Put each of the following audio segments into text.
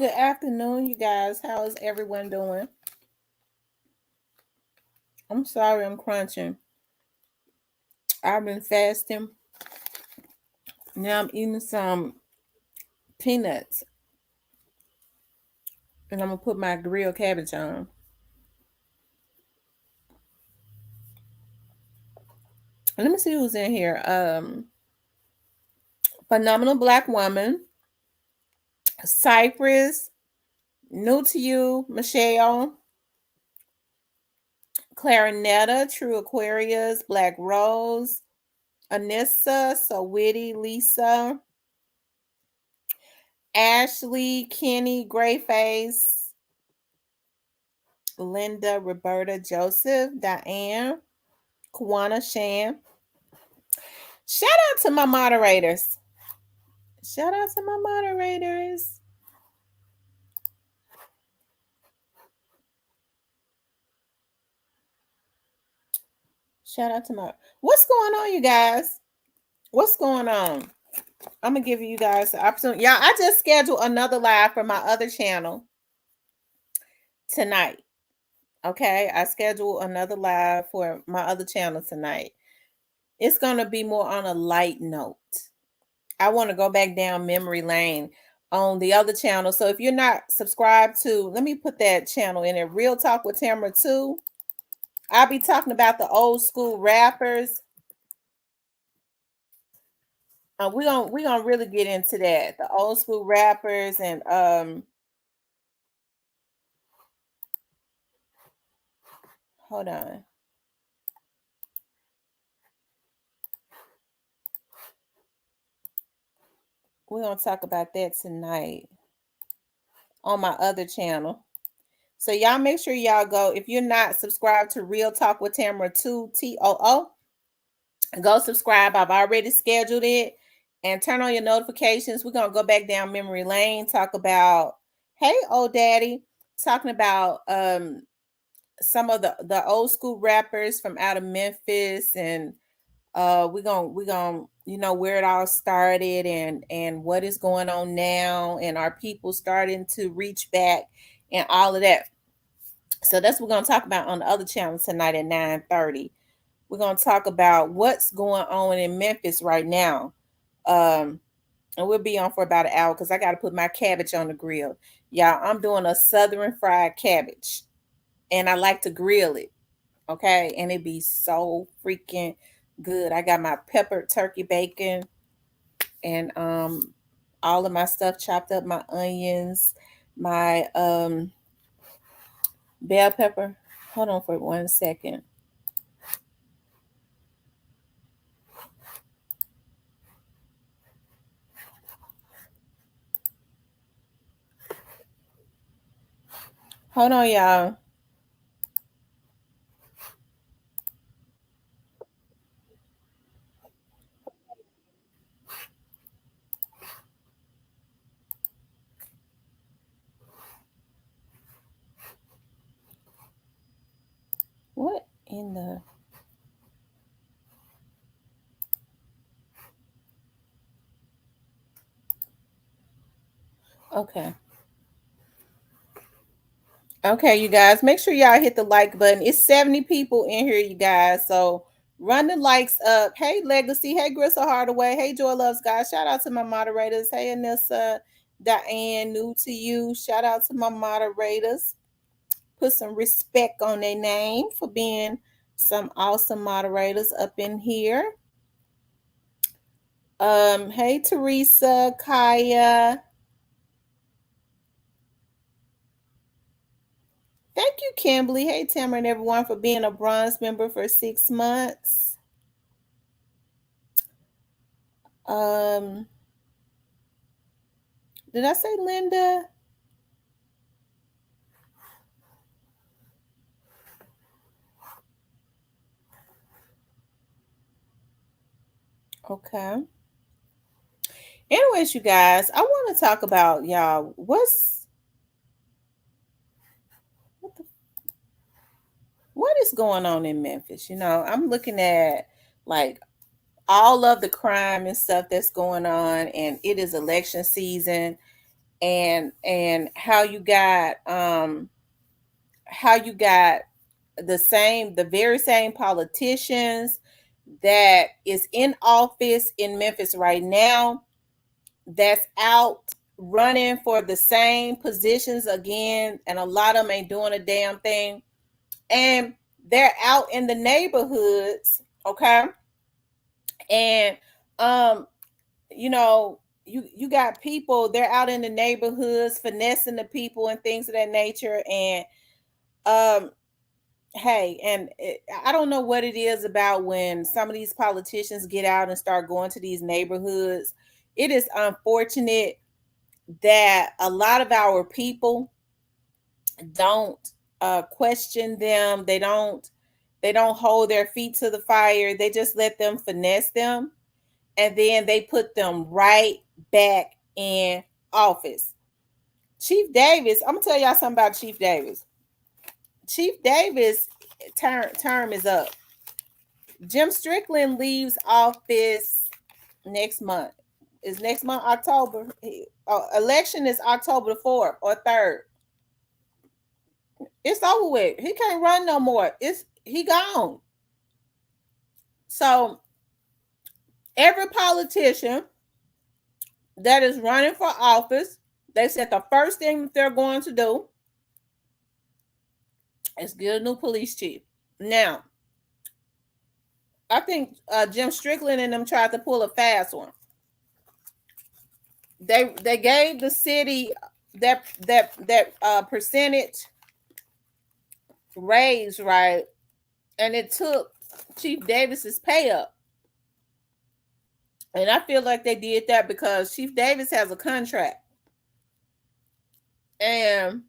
Good afternoon, you guys. How is everyone doing? I'm sorry I'm crunching. I've been fasting. Now I'm eating some peanuts. And I'm going to put my grilled cabbage on. Let me see who's in here. Phenomenal Black Woman. Cypress. New to you, Michelle. Clarinetta. True Aquarius. Black Rose. Anissa. So Witty. Lisa. Ashley. Kenny. Grayface. Linda, Roberta, Joseph, Diane, Kwana, Shan. Shout out to my moderators. Shout out to my moderators. Shout out to my. What's going on, you guys? What's going on? I'm gonna give you guys the opportunity. Yeah, I just scheduled another live for my other channel tonight. Okay, I scheduled another live for my other channel tonight. It's gonna be more on a light note. I want to go back down memory lane on the other channel. So if you're not subscribed to, let me put that channel in there. Real Talk with Tamara 2. I'll be talking about the old school rappers. We're gonna really get into that. The old school rappers and hold on. We're gonna talk about that tonight on my other channel. So y'all make sure y'all go. If you're not subscribed to Real Talk with Tamara 2 TOO, go subscribe. I've already scheduled it. And turn on your notifications. We're going to go back down memory lane, talk about, hey, old daddy, talking about some of the old school rappers from out of Memphis. And we're going you know, where it all started and what is going on now. And are people starting to reach back and all of that. So that's what we're going to talk about on the other channel tonight at 9:30. We're going to talk about what's going on in Memphis right now. And we'll be on for about an hour because I got to put my cabbage on the grill. Y'all, I'm doing a southern fried cabbage. And I like to grill it. Okay. And it be so freaking good. I got my peppered turkey bacon and all of my stuff chopped up, my onions, my bell pepper. Hold on for 1 second. Hold on, y'all. What in the... Okay. Okay, you guys, make sure y'all hit the like button. It's 70 people in here, you guys. So run the likes up. Hey, Legacy. Hey, Gristle Hardaway. Hey, Joy Loves God. Shout out to my moderators. Hey, Anissa, Diane, new to you. Shout out to my moderators. Put some respect on their name for being some awesome moderators up in here. Hey, Teresa, Kaya. Thank you, Kimberly. Hey, Tamara and everyone for being a bronze member for 6 months. Did I say Linda? Okay. Anyways, you guys, I want to talk about y'all. What is going on in Memphis? You know, I'm looking at like all of the crime and stuff that's going on, and it is election season. and how you got the very same politicians that is in office in Memphis right now, that's out running for the same positions again, and a lot of them ain't doing a damn thing, and they're out in the neighborhoods, okay? And you know, you got people, they're out in the neighborhoods finessing the people and things of that nature. And um hey, and I don't know what it is about when some of these politicians get out and start going to these neighborhoods. It is unfortunate that a lot of our people don't question them. They don't hold their feet to the fire. They just let them finesse them, and then they put them right back in office. Chief Davis, I'm gonna tell y'all something about Chief Davis. Chief Davis term is up. Jim Strickland leaves office next month. Is next month October? Election is October the 4th or 3rd. It's over with. He can't run no more. He gone. So every politician that is running for office, they said the first thing that they're going to do is get a new police chief. Now, I think Jim Strickland and them tried to pull a fast one. They gave the city that percentage raise, right? And it took Chief Davis's pay up. And I feel like they did that because Chief Davis has a contract. And,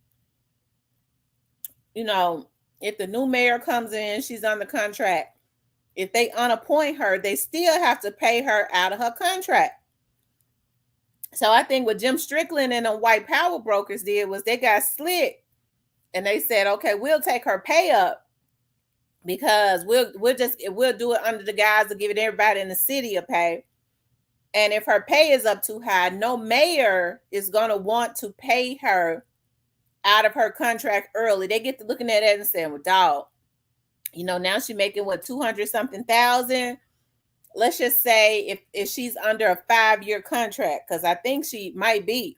you know, if the new mayor comes in, she's under contract. If they unappoint her, they still have to pay her out of her contract. So I think what Jim Strickland and the white power brokers did was they got slick, and they said, okay, we'll take her pay up because we'll do it under the guise of giving everybody in the city a pay. And if her pay is up too high, no mayor is going to want to pay her out of her contract early. They get to looking at that and saying, well, dog, you know, now she's making what, 200 something thousand. Let's just say if she's under a 5-year contract, because I think she might be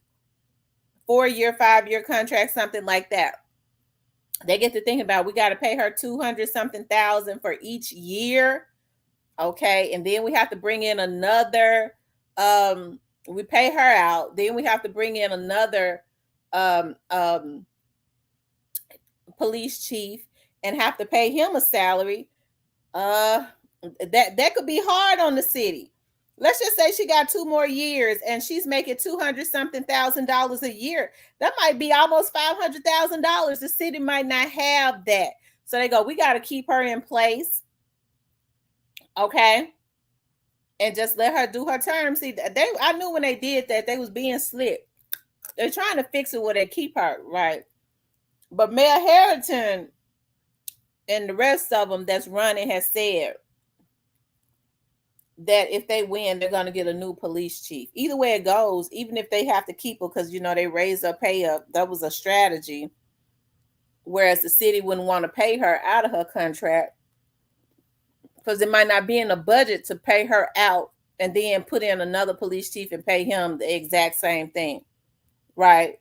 4-year, 5-year contract, something like that. They get to think about, we got to pay her 200 something thousand for each year. Okay. And then we have to bring in another, we pay her out. Then we have to bring in another police chief and have to pay him a salary. That could be hard on the city. Let's just say she got 2 more years and she's making 200 something thousand dollars a year. That might be almost $500,000. The city might not have that. So they go, we got to keep her in place. Okay. And just let her do her term. See, I knew when they did that, they was being slick. They're trying to fix it where they keep her, right? But Mayor Harrington and the rest of them that's running has said that if they win, they're going to get a new police chief. Either way it goes, even if they have to keep her because, you know, they raised her pay up, that was a strategy. Whereas the city wouldn't want to pay her out of her contract because it might not be in the budget to pay her out and then put in another police chief and pay him the exact same thing. Right?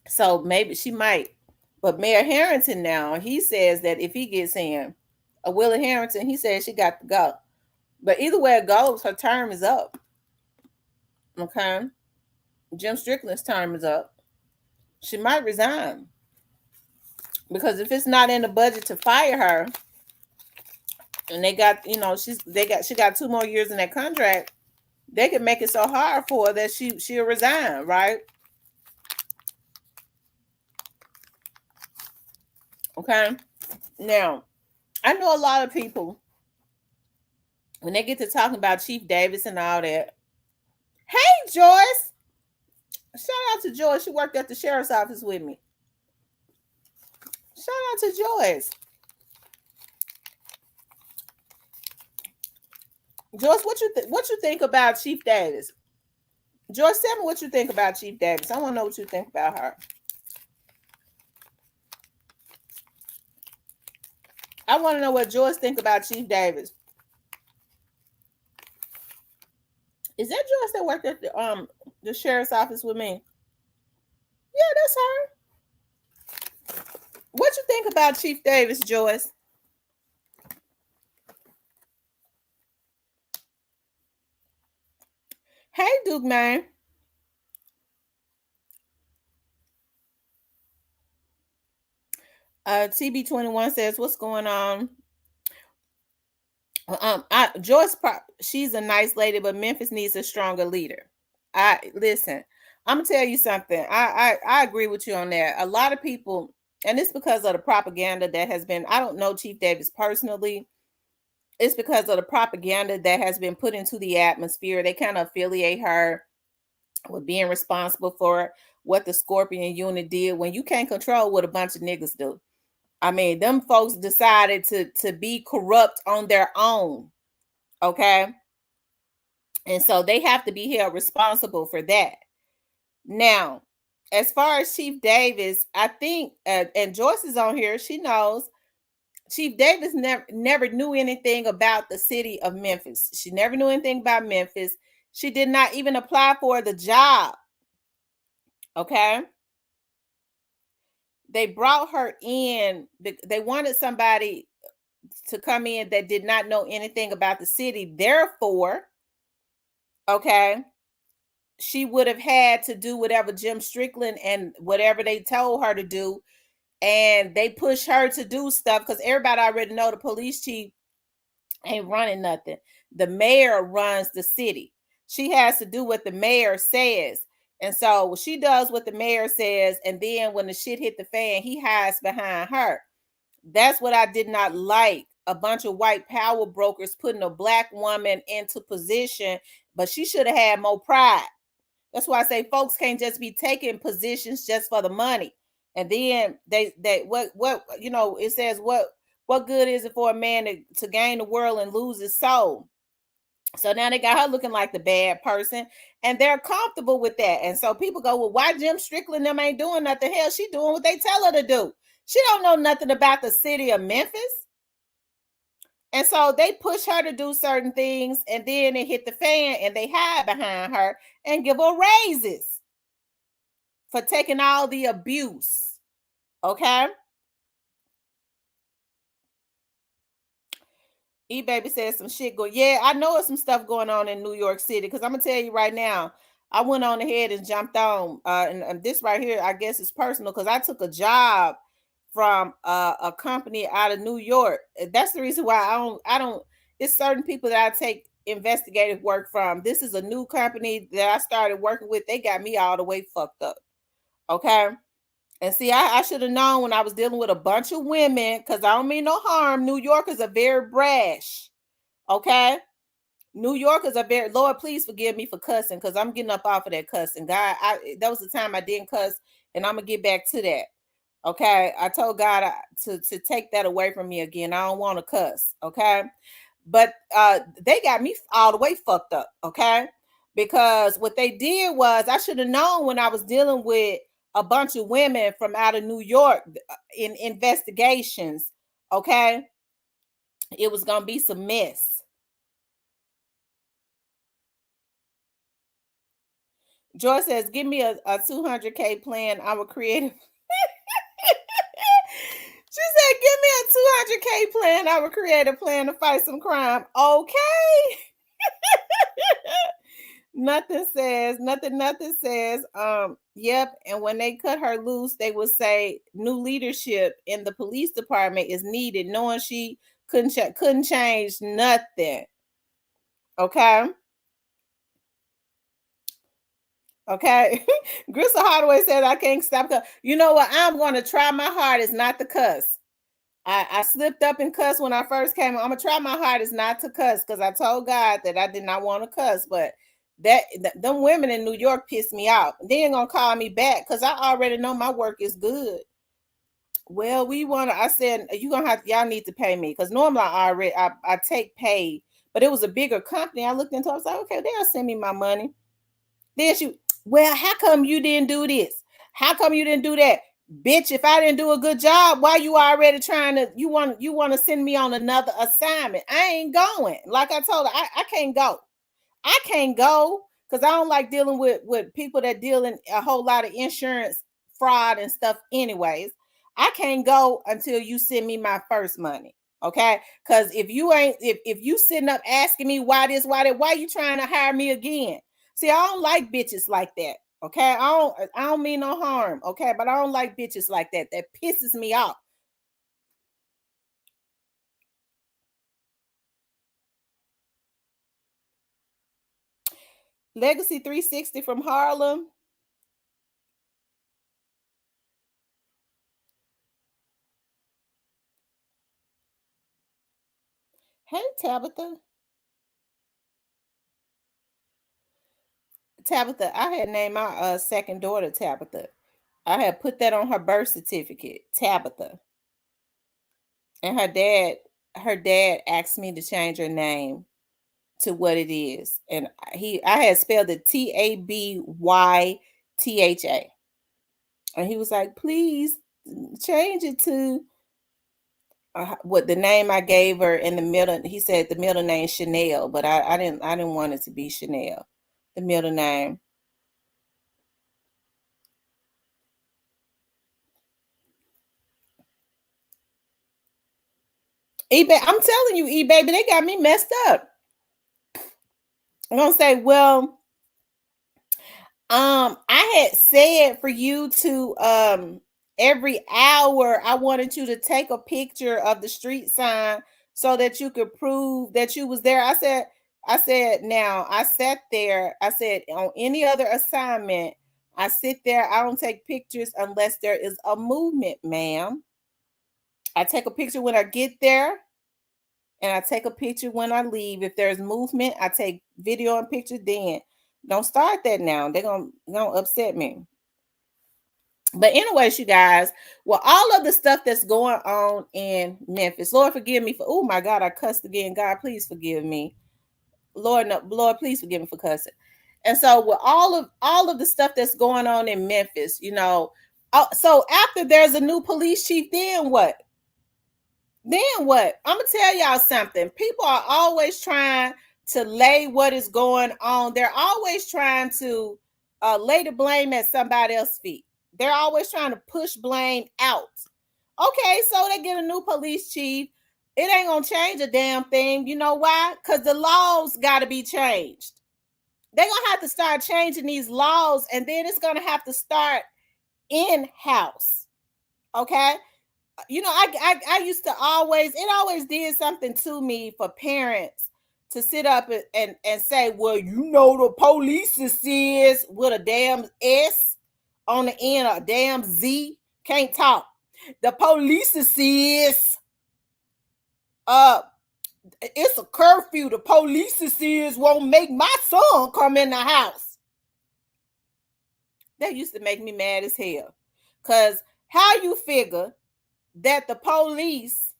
So maybe she might. But Mayor Harrington now, he says that if he gets in, Willie Harrington, he says she got to go. But either way it goes, her term is up. Okay? Jim Strickland's term is up. She might resign. Because if it's not in the budget to fire her, and they got, you know, she got 2 more years in that contract, they could make it so hard for her that she'll resign, right? Okay. Now, I know a lot of people, when they get to talking about Chief Davis and all that. Hey, Joyce. Shout out to Joyce. She worked at the sheriff's office with me. Shout out to Joyce. Joyce, what you think about Chief Davis? Joyce, tell me what you think about Chief Davis. I want to know what you think about her. I want to know what Joyce think about Chief Davis. Is that Joyce that worked at the sheriff's office with me? Yeah, that's her. What you think about Chief Davis, Joyce? Hey, Duke man. TB21 says, "What's going on?" Joyce, she's a nice lady, but Memphis needs a stronger leader. I listen. I'm gonna tell you something. I agree with you on that. A lot of people, and it's because of the propaganda that has been. I don't know Chief Davis personally. It's because of the propaganda that has been put into the atmosphere. They kind of affiliate her with being responsible for what the Scorpion unit did when you can't control what a bunch of niggas do. I mean, them folks decided to be corrupt on their own. Okay. And so they have to be held responsible for that. Now, as far as Chief Davis, I think, and Joyce is on here, she knows Chief Davis never knew anything about the city of Memphis. She never knew anything about Memphis. She did not even apply for the job. Okay. They brought her in. They wanted somebody to come in that did not know anything about the city. Therefore, okay, she would have had to do whatever Jim Strickland and whatever they told her to do. And they push her to do stuff because everybody already know the police chief ain't running nothing. The mayor runs the city. She has to do what the mayor says. And so she does what the mayor says. And then when the shit hit the fan, he hides behind her. That's what I did not like. A bunch of white power brokers putting a black woman into position, but she should have had more pride. That's why I say folks can't just be taking positions just for the money. And then they what you know, it says what good is it for a man to gain the world and lose his soul? So now they got her looking like the bad person, and they're comfortable with that. And so people go, well, why Jim Strickland them ain't doing nothing? Hell, she doing what they tell her to do. She don't know nothing about the city of Memphis. And so they push her to do certain things, and then it hit the fan, and they hide behind her and give her raises for taking all the abuse. Okay. E-Baby says some shit going. Yeah, I know it's some stuff going on in New York City because I'm gonna tell you right now. I went on ahead and jumped on, and this right here, I guess, is personal because I took a job from a company out of New York. That's the reason why I don't. It's certain people that I take investigative work from. This is a new company that I started working with. They got me all the way fucked up. Okay. And see, I should have known when I was dealing with a bunch of women, because I don't mean no harm. New Yorkers are very brash. Okay. New Yorkers are very, Lord, please forgive me for cussing because I'm getting up off of that cussing. God, that was the time I didn't cuss, and I'm gonna get back to that. Okay. I told God to take that away from me again. I don't want to cuss. Okay. But they got me all the way fucked up. Okay. Because what they did was I should have known when I was dealing with a bunch of women from out of New York in investigations. Okay. It was gonna be some mess. Joy says, give me a 200K plan. I'm a creative. She said, give me a 200K plan. I will create a plan to fight some crime. Okay. Nothing says, yep. And when they cut her loose, they would say new leadership in the police department is needed, knowing she couldn't change nothing. Okay. Okay. Gristle Hardaway said, I can't stop. You know what? I'm going to try my hardest not to cuss. I slipped up and cussed when I first came. I'm going to try my hardest not to cuss because I told God that I did not want to cuss. But them women in New York pissed me off. They ain't going to call me back because I already know my work is good. Well, I said, y'all need to pay me because normally I take pay, but it was a bigger company. I looked into it, I was like, okay, they'll send me my money. Then she, well, how come you didn't do this? How come you didn't do that? Bitch, if I didn't do a good job, why you already trying to, you want to send me on another assignment? I ain't going. Like I told her, I can't go. I can't go because I don't like dealing with people that deal in a whole lot of insurance fraud and stuff anyways. I can't go until you send me my first money. Okay. Because if you sitting up asking me why this, why that, why you trying to hire me again? See, I don't like bitches like that. Okay. I don't mean no harm. Okay. But I don't like bitches like that. That pisses me off. Legacy 360 from Harlem. Hey, Tabitha. Tabitha, I had named my second daughter Tabitha. I had put that on her birth certificate, Tabitha. And her dad asked me to change her name to what it is. And I had spelled it Tabytha. And he was like, please change it to what the name I gave her in the middle. He said the middle name Chanel, but I didn't want it to be Chanel. The middle name. eBay, I'm telling you, eBay, they got me messed up. I'm gonna say, well, I had said for you to every hour I wanted you to take a picture of the street sign so that you could prove that you was there. I said now I sat there. I said on any other assignment, I sit there, I don't take pictures unless there is a movement, ma'am. I take a picture when I get there and I take a picture when I leave. If there's movement, I take video and picture then. Don't start that now. They're gonna upset me. But anyways, you guys, well, all of the stuff that's going on in Memphis, Lord forgive me for, oh my God, I cussed again. God, please forgive me. Lord, no, Lord, please forgive me for cussing. And so with all of the stuff that's going on in Memphis, so after there's a new police chief, then what? Then what? I'm gonna tell y'all something. People are always trying to lay what is going on. They're always trying to lay the blame at somebody else's feet. They're always trying to push blame out. Okay, so they get a new police chief. It ain't gonna change a damn thing. You know why? Because the laws got to be changed. They're gonna have to start changing these laws, and then it's gonna have to start in house. Okay, I used to always did something to me for parents to sit up and say, well, the police is with a damn S on the end, a damn Z, can't talk. The police is uh it's a curfew. The police is won't make my son come in the house. That used to make me mad as hell. Cause how you figure that the police,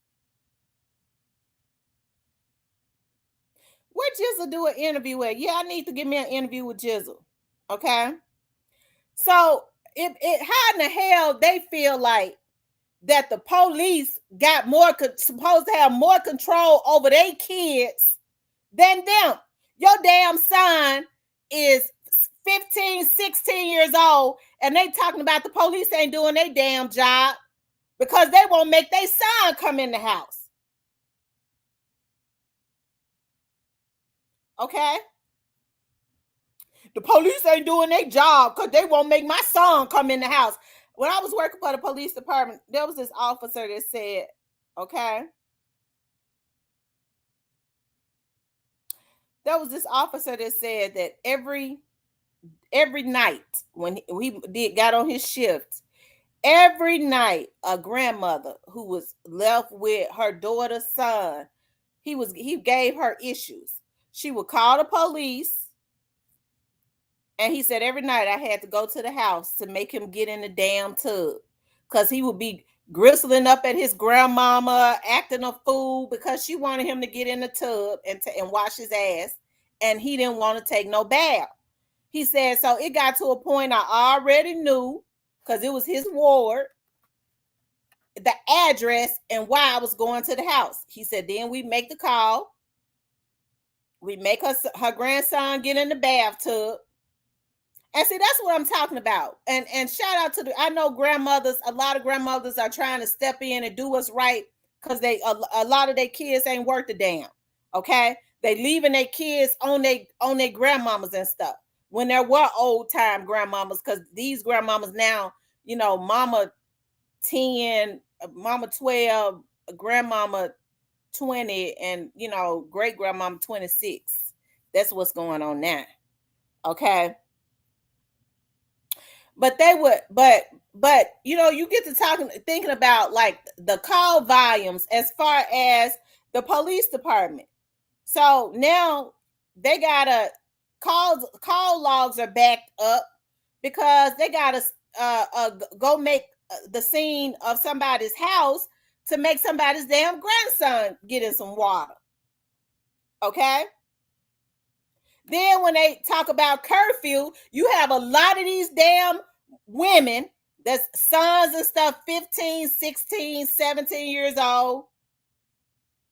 where Jizzle do an interview at? Yeah, I need to give me an interview with Jizzle. Okay. So how in the hell they feel like that the police got supposed to have more control over their kids than them? Your damn son is 15, 16 years old, and they talking about the police ain't doing their damn job because they won't make their son come in the house. Okay? The police ain't doing their job because they won't make my son come in the house. When I was working for the police department, there was this officer that said, okay, there was this officer that said that every night when he got on his shift, every night a grandmother who was left with her daughter's son, he gave her issues. She would call the police. And he said every night I had to go to the house to make him get in the damn tub. Because he would be gristling up at his grandmama, acting a fool because she wanted him to get in the tub and wash his ass, and he didn't want to take no bath. He said, so it got to a point I already knew, because it was his ward, the address and why I was going to the house. He said, then we make the call. We make her grandson get in the bathtub. And see, that's what I'm talking about. And shout out to I know grandmothers, a lot of grandmothers are trying to step in and do what's right, because a lot of their kids ain't worth a damn. Okay? They leaving their kids on their grandmamas and stuff. When there were old time grandmamas, because these grandmamas now, mama 10, mama 12, grandmama 20, and great grandmama 26. That's what's going on now. Okay. But they would, but you get to thinking about like the call volumes as far as the police department. So now they gotta call logs are backed up because they gotta go make the scene of somebody's house to make somebody's damn grandson get in some water. Okay. Then when they talk about curfew, you have a lot of these damn women that's sons and stuff, 15, 16, 17 years old.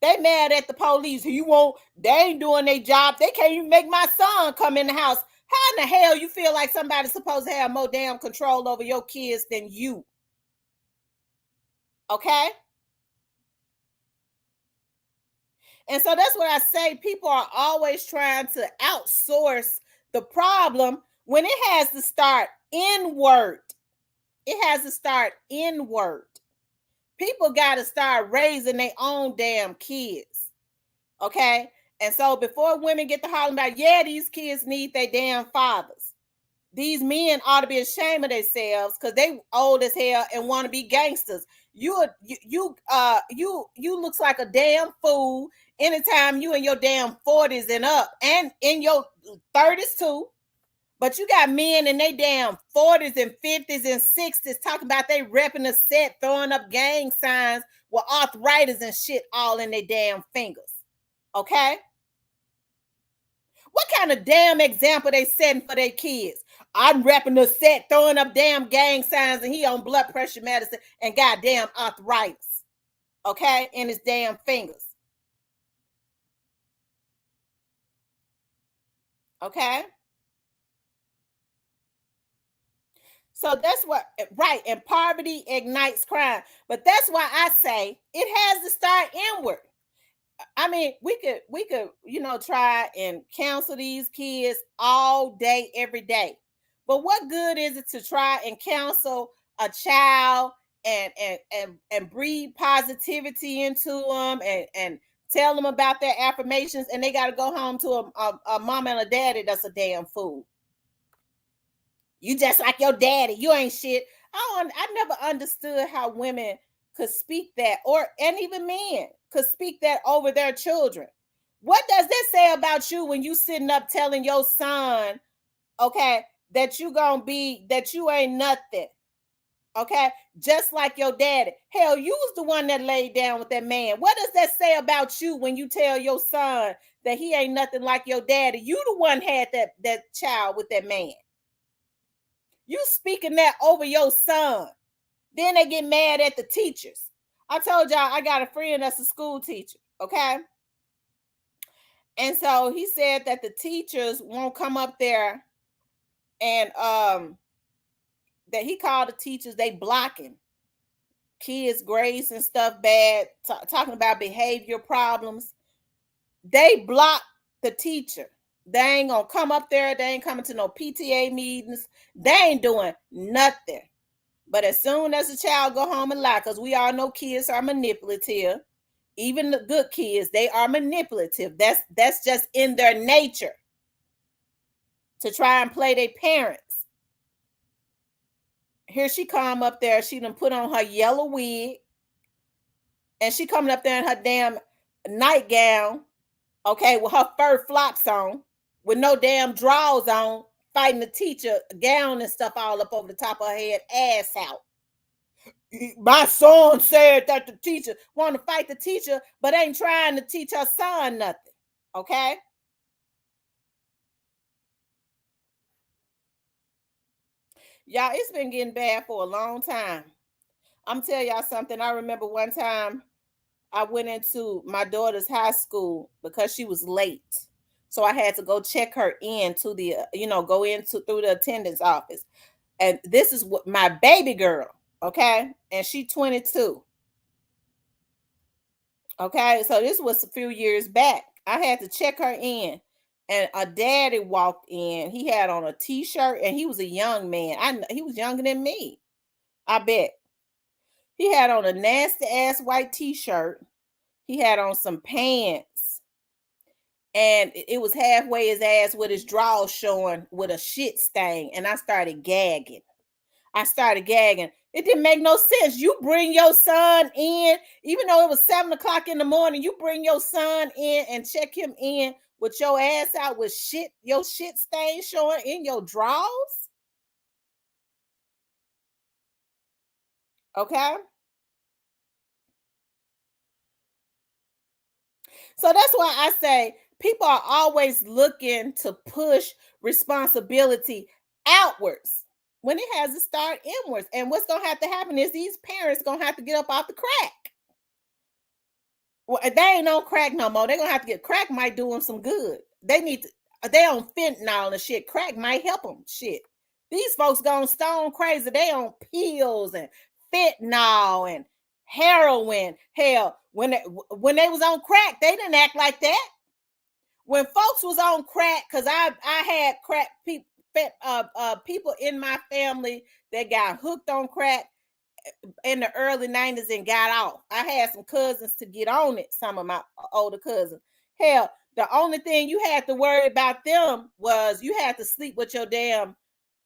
They mad at the police. They ain't doing their job. They can't even make my son come in the house. How in the hell you feel like somebody's supposed to have more damn control over your kids than you? Okay? And so that's what I say. People are always trying to outsource the problem when it has to start inward. It has to start inward. People got to start raising their own damn kids. Okay? And so before women get to hollering about, yeah, these kids need their damn fathers. These men ought to be ashamed of themselves because they old as hell and want to be gangsters. You looks like a damn fool anytime you in your damn 40s and up, and in your 30s too. But you got men in their damn 40s and 50s and 60s talking about they repping the set, throwing up gang signs with arthritis and shit all in their damn fingers. Okay? What kind of damn example they setting for their kids? I'm repping the set, throwing up damn gang signs, and he on blood pressure medicine and goddamn arthritis. Okay? In his damn fingers. Okay? So that's what, right, and poverty ignites crime. But that's why I say it has to start inward. I mean, we could, try and counsel these kids all day, every day. But what good is it to try and counsel a child and breed positivity into them and tell them about their affirmations, and they got to go home to a mom and a daddy that's a damn fool? You just like your daddy. You ain't shit. I never understood how women could speak that, and even men could speak that over their children. What does that say about you when you sitting up telling your son, okay, that you ain't nothing? Okay, just like your daddy. Hell, you was the one that laid down with that man. What does that say about you when you tell your son that he ain't nothing like your daddy? You the one had that child with that man. You speaking that over your son. Then they get mad at the teachers. I told y'all I got a friend that's a school teacher, okay? And so he said that the teachers won't come up there, and that he called the teachers, they blocking kids' grades and stuff bad, talking about behavior problems. They block the teacher. They ain't gonna come up there. They ain't coming to no PTA meetings. They ain't doing nothing. But as soon as the child go home and lie, because we all know kids are manipulative. Even the good kids, they are manipulative. That's just in their nature to try and play their parents. Here she come up there. She done put on her yellow wig, and she coming up there in her damn nightgown, okay, with her fur flops on, with no damn drawers on, fighting the teacher, gown and stuff all up over the top of her head, ass out. My son said that the teacher want to fight the teacher, but ain't trying to teach her son nothing. Okay. Y'all, it's been getting bad for a long time. I'm telling y'all something. I remember one time I went into my daughter's high school because she was late. So I had to go check her in to the, go into through the attendance office. And this is what my baby girl, okay? And she 22. Okay, so this was a few years back. I had to check her in, and a daddy walked in. He had on a t-shirt, and he was a young man. He was younger than me. I bet he had on a nasty ass white t-shirt. He had on some pants, and it was halfway his ass with his drawers showing with a shit stain. And I started gagging. It didn't make no sense. You bring your son in, even though it was 7 o'clock in the morning, you bring your son in and check him in with your ass out with shit, your shit stain showing in your drawers. Okay. So that's why I say people are always looking to push responsibility outwards when it has to start inwards. And what's going to have to happen is these parents going to have to get up off the crack. Well, they ain't on crack no more. They're gonna have to get crack. Might do them some good. They on fentanyl and shit. Crack might help them. Shit. These folks gone stone crazy. They on pills and fentanyl and heroin. Hell, when they was on crack, they didn't act like that. When folks was on crack, because I had crack people in my family that got hooked on crack in the early 90s and got off. I had some cousins to get on it, some of my older cousins. Hell, the only thing you had to worry about them was you had to sleep with your damn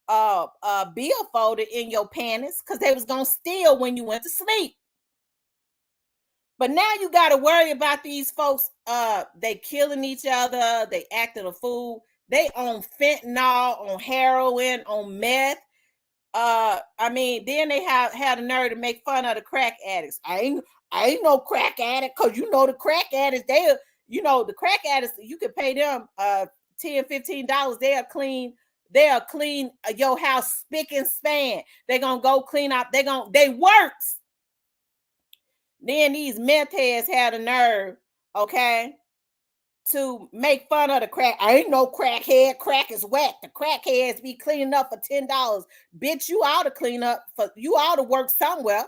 billfold in your panties because they was gonna steal when you went to sleep. But now you got to worry about these folks. They killing each other. They acting a fool. They on fentanyl, on heroin, on meth. I mean, then they had the nerve to make fun of the crack addicts. I ain't no crack addict, because the crack addicts, the crack addicts, you could pay them $10-15. They'll clean your house spick and span. They're gonna go clean up, they works. Then these meth heads had a nerve, okay, to make fun of the crack. I ain't no crackhead. Crack is whack. The crackheads be cleaning up for $10. Bitch, you ought to clean up you ought to work somewhere.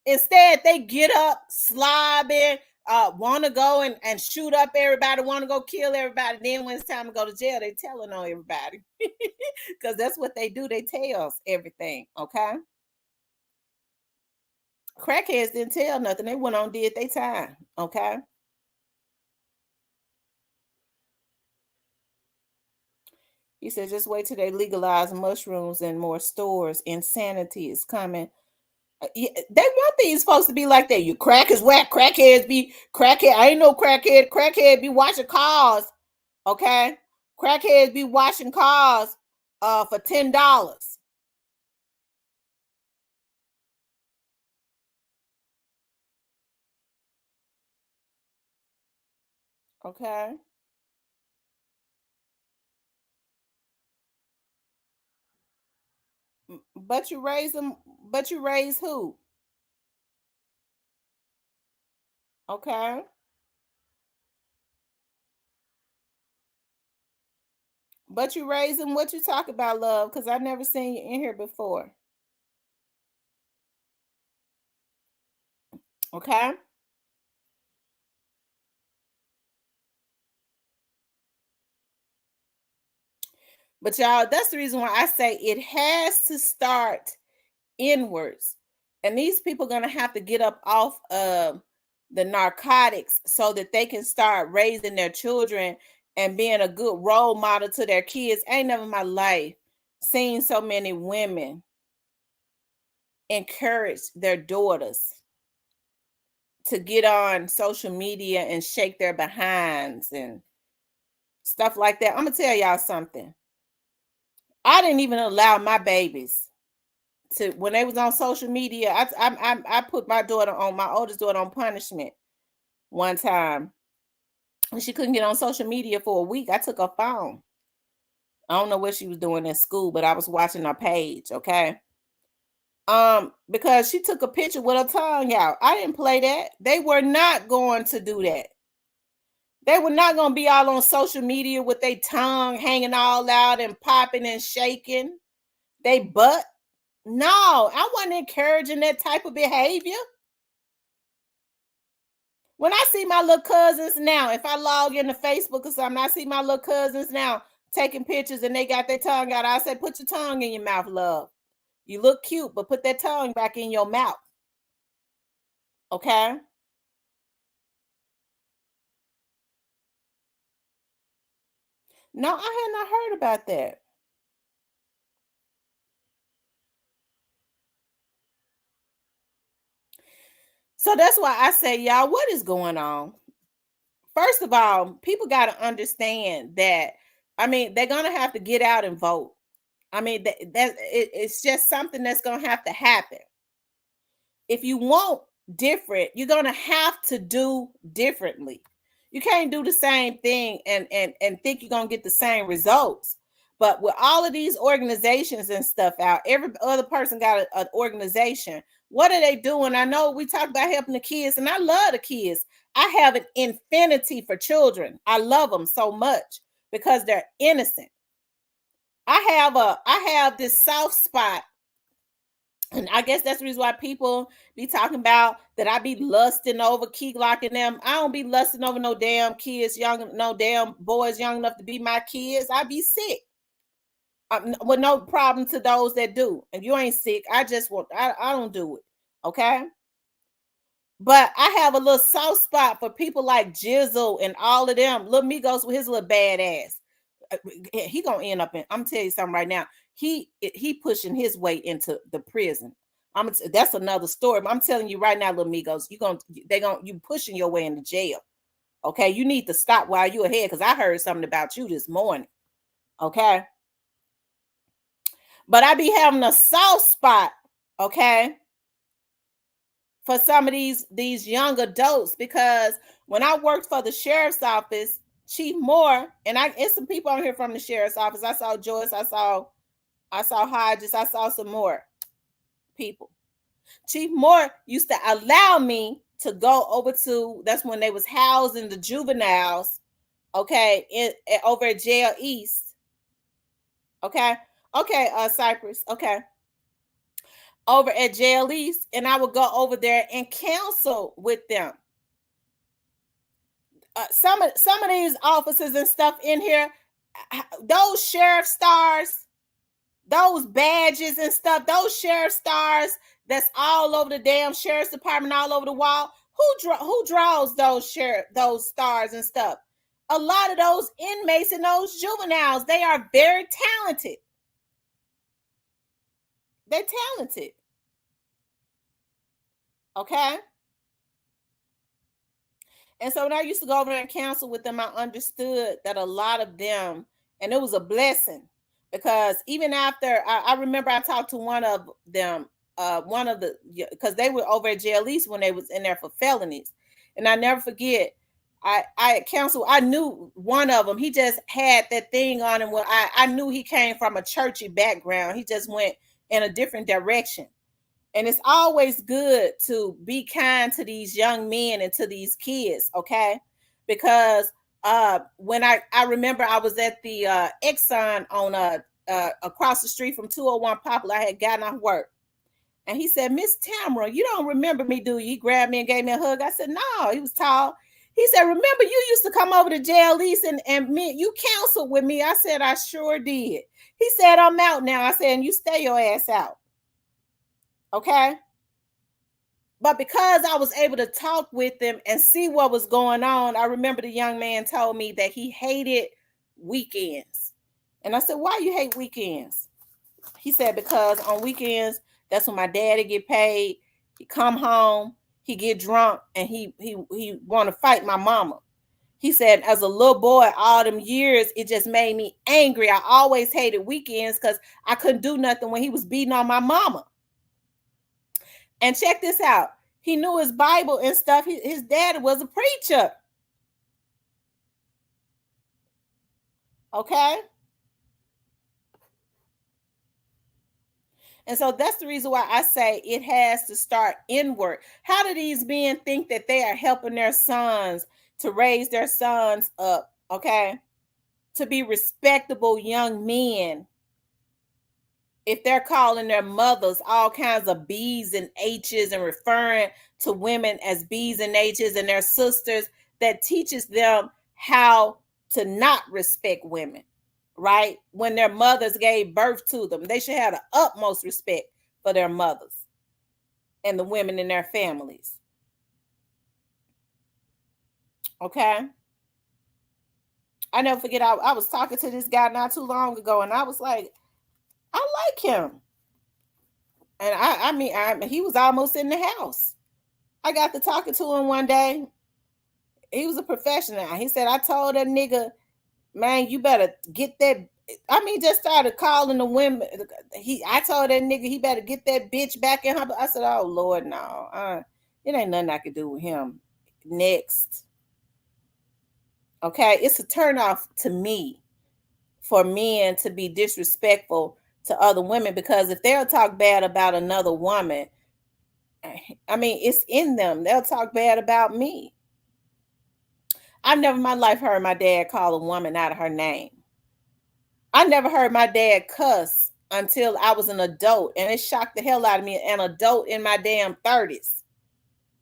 Instead, they get up, slobbing, want to go and shoot up everybody, want to go kill everybody. Then when it's time to go to jail, they telling on everybody. Because that's what they do. They tell us everything, okay? Crackheads didn't tell nothing. They went on, did their time, okay? He said, just wait till they legalize mushrooms in more stores. Insanity is coming. They want these folks to be like that. You crack is whack. Crackheads be crackhead. I ain't no crackhead. Crackhead be washing cars. Okay. Crackheads be washing cars for $10. Okay. But you raise them, but you raise who? Okay. But you raise them, what you talk about, love? Because I've never seen you in here before. Okay. But y'all, that's the reason why I say it has to start inwards. And these people are going to have to get up off of the narcotics so that they can start raising their children and being a good role model to their kids. Ain't never in my life seen so many women encourage their daughters to get on social media and shake their behinds and stuff like that. I'm going to tell y'all something. I didn't even allow my babies to when they was on social media. I put my oldest daughter on punishment one time when she couldn't get on social media for a week. I took her phone. I don't know what she was doing in school, but I was watching her page. Okay. Because she took a picture with her tongue out. I didn't play that. They were not going to do that. They were not going to be all on social media with their tongue hanging all out and popping and shaking. They butt. No, I wasn't encouraging that type of behavior. When I see my little cousins now, if I log into Facebook or something, I see my little cousins now taking pictures and they got their tongue out. I say, put your tongue in your mouth, love. You look cute, but put that tongue back in your mouth. Okay? No, I had not heard about that. So that's why I say, y'all, what is going on? First of all, people got to understand that, I mean, they're going to have to get out and vote. I mean, it's just something that's going to have to happen. If you want different, you're going to have to do differently. You can't do the same thing and think you're going to get the same results. But with all of these organizations and stuff out, every other person got an organization. What are they doing? I know we talk about helping the kids, and I love the kids. I have an infinity for children. I love them so much because they're innocent. I have this soft spot, and I guess that's the reason why people be talking about that I be lusting over key locking them. I don't be lusting over no damn kids, no damn boys young enough to be my kids. I be sick. With no problem to those that do. If you ain't sick, I don't do it. Okay. But I have a little soft spot for people like Jizzle and all of them. Little Migos with his little badass. He gonna end up in. I'm tell you something right now. He pushing his way into the prison. That's another story. But I'm telling you right now, little Migos, you pushing your way into jail. Okay, you need to stop while you're ahead because I heard something about you this morning. Okay, but I be having a soft spot. Okay, for some of these young adults because when I worked for the sheriff's office, Chief Moore, and it's some people on here from the sheriff's office. I saw Joyce, I saw Hodges, I saw some more people. Chief Moore used to allow me to go over to, that's when they was housing the juveniles, okay, over at Jail East. Okay. Cypress. Okay. Over at Jail East, and I would go over there and counsel with them. Some of these officers and stuff in here, those sheriff stars, those badges and stuff, those sheriff stars that's all over the damn sheriff's department, all over the wall. Who draws those stars and stuff? A lot of those inmates and those juveniles, they are very talented. They're talented. Okay. And so when I used to go over there and counsel with them, I understood that a lot of them, and it was a blessing because even after I remember I talked to one of them, because they were over at jail East when they was in there for felonies. And I never forget, I counseled, I knew one of them, he just had that thing on him where I knew he came from a churchy background. He just went in a different direction. And it's always good to be kind to these young men and to these kids, okay? Because when I remember I was at the Exxon on across the street from 201 Poplar, I had gotten off work. And he said, Miss Tamara, you don't remember me, do you? He grabbed me and gave me a hug. I said, no, he was tall. He said, remember you used to come over to jail East and me, you counseled with me. I said, I sure did. He said, I'm out now. I said, and you stay your ass out. Okay. But because I was able to talk with them and see what was going on, I remember the young man told me that he hated weekends. And I said, why you hate weekends? He said, because on weekends, that's when my daddy get paid. He come home, he get drunk, and he want to fight my mama. He said, as a little boy, all them years, it just made me angry. I always hated weekends because I couldn't do nothing when he was beating on my mama. And check this out. He knew his Bible and stuff. His dad was a preacher. Okay. And so that's the reason why I say it has to start inward. How do these men think that they are helping their sons to raise their sons up, okay, to be respectable young men, if they're calling their mothers all kinds of B's and H's and referring to women as B's and H's and their sisters, that teaches them how to not respect women, right? When their mothers gave birth to them, they should have the utmost respect for their mothers and the women in their families. Okay. I never forget, I was talking to this guy not too long ago, and I was like, I like him. And I mean, he was almost in the house. I got to talking to him one day. He was a professional. He said, I told that nigga, man, you better get that. I mean, just started calling the women. I told that nigga he better get that bitch back in her. I said, oh Lord, no. It ain't nothing I could do with him. Next. Okay, it's a turnoff to me for men to be disrespectful to other women, because if they'll talk bad about another woman, I mean, it's in them. They'll talk bad about me. I've never in my life heard my dad call a woman out of her name. I never heard my dad cuss until I was an adult, and it shocked the hell out of me, an adult in my damn 30s.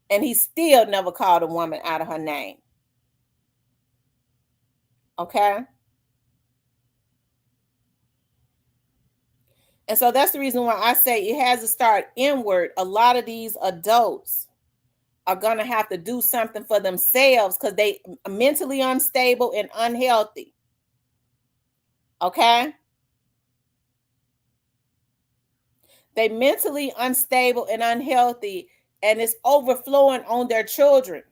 And he still never called a woman out of her name. Okay? And so that's the reason why I say it has to start inward. A lot of these adults are going to have to do something for themselves because they are mentally unstable and unhealthy. Okay? They mentally unstable and unhealthy, and it's overflowing on their children.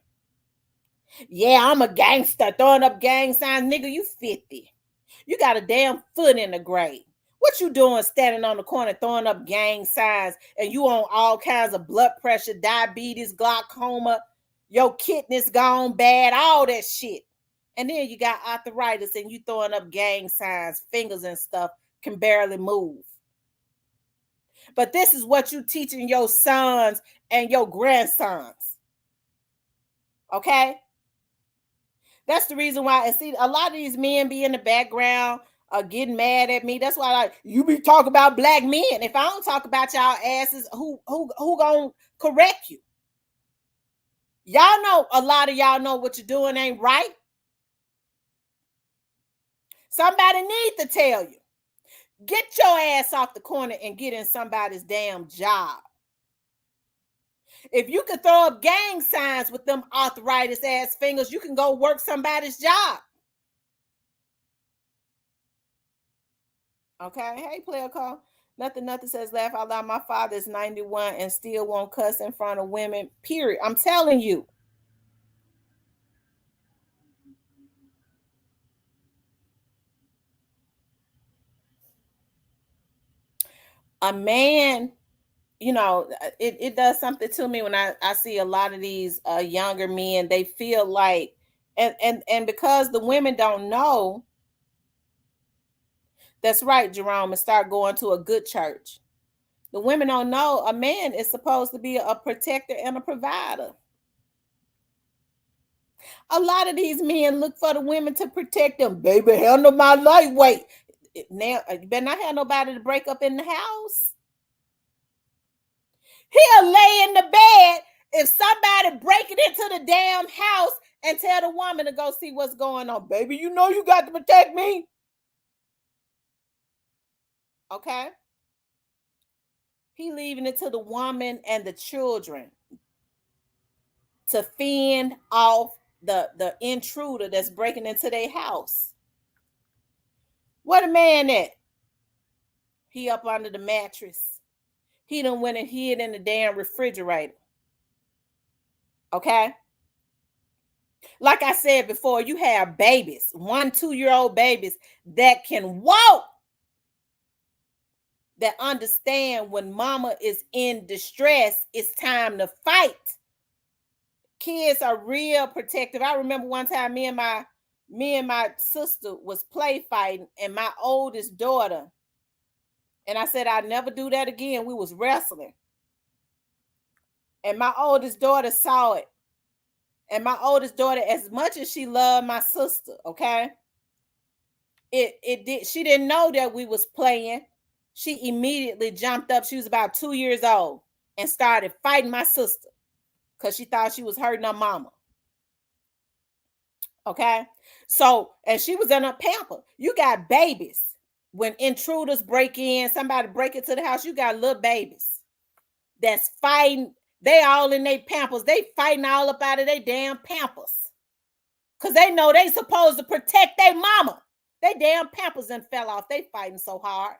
Yeah, I'm a gangster throwing up gang signs. Nigga, you 50. You got a damn foot in the grave. What you doing standing on the corner throwing up gang signs, and you on all kinds of blood pressure, diabetes, glaucoma, your kidneys gone bad, all that shit. And then you got arthritis and you throwing up gang signs, fingers and stuff, can barely move. But this is what you teaching your sons and your grandsons. Okay? That's the reason why. And see, a lot of these men be in the background getting mad at me. That's why you be talking about black men. If I don't talk about y'all asses, who gonna correct you? Y'all know, a lot of y'all know what you're doing ain't right. Somebody need to tell you. Get your ass off the corner and get in somebody's damn job. If you could throw up gang signs with them arthritis ass fingers, you can go work somebody's job. Okay. Hey, player call. Nothing says laugh out loud. My father is 91 and still won't cuss in front of women. Period. I'm telling you. A man, you know, it does something to me when I see a lot of these younger men. They feel like, and because the women don't know, that's right, Jerome, and start going to a good church. The women don't know a man is supposed to be a protector and a provider. A lot of these men look for the women to protect them. Baby, handle my lightweight. Now, you better not have nobody to break up in the house. He'll lay in the bed if somebody break it into the damn house and tell the woman to go see what's going on. Baby, you know you got to protect me. Okay? He leaving it to the woman and the children to fend off the intruder that's breaking into their house. What a man at? He up under the mattress. He done went and hid in the damn refrigerator. Okay? Like I said before, you have babies, 1-2-year-old babies that can walk, that understand when mama is in distress, it's time to fight. Kids are real protective. I remember one time me and my sister was play fighting, and my oldest daughter, and I said I'd never do that again. We was wrestling. And my oldest daughter saw it. And my oldest daughter, as much as she loved my sister, okay, she didn't know that we was playing. She immediately jumped up. She was about 2 years old and started fighting my sister because she thought she was hurting her mama. Okay. So, and she was in a pamper. You got babies. When intruders break in, somebody break into the house, you got little babies that's fighting. They all in their pampers. They fighting all up out of their damn pampers. Because they know they supposed to protect their mama. They damn pampers and fell off. They fighting so hard.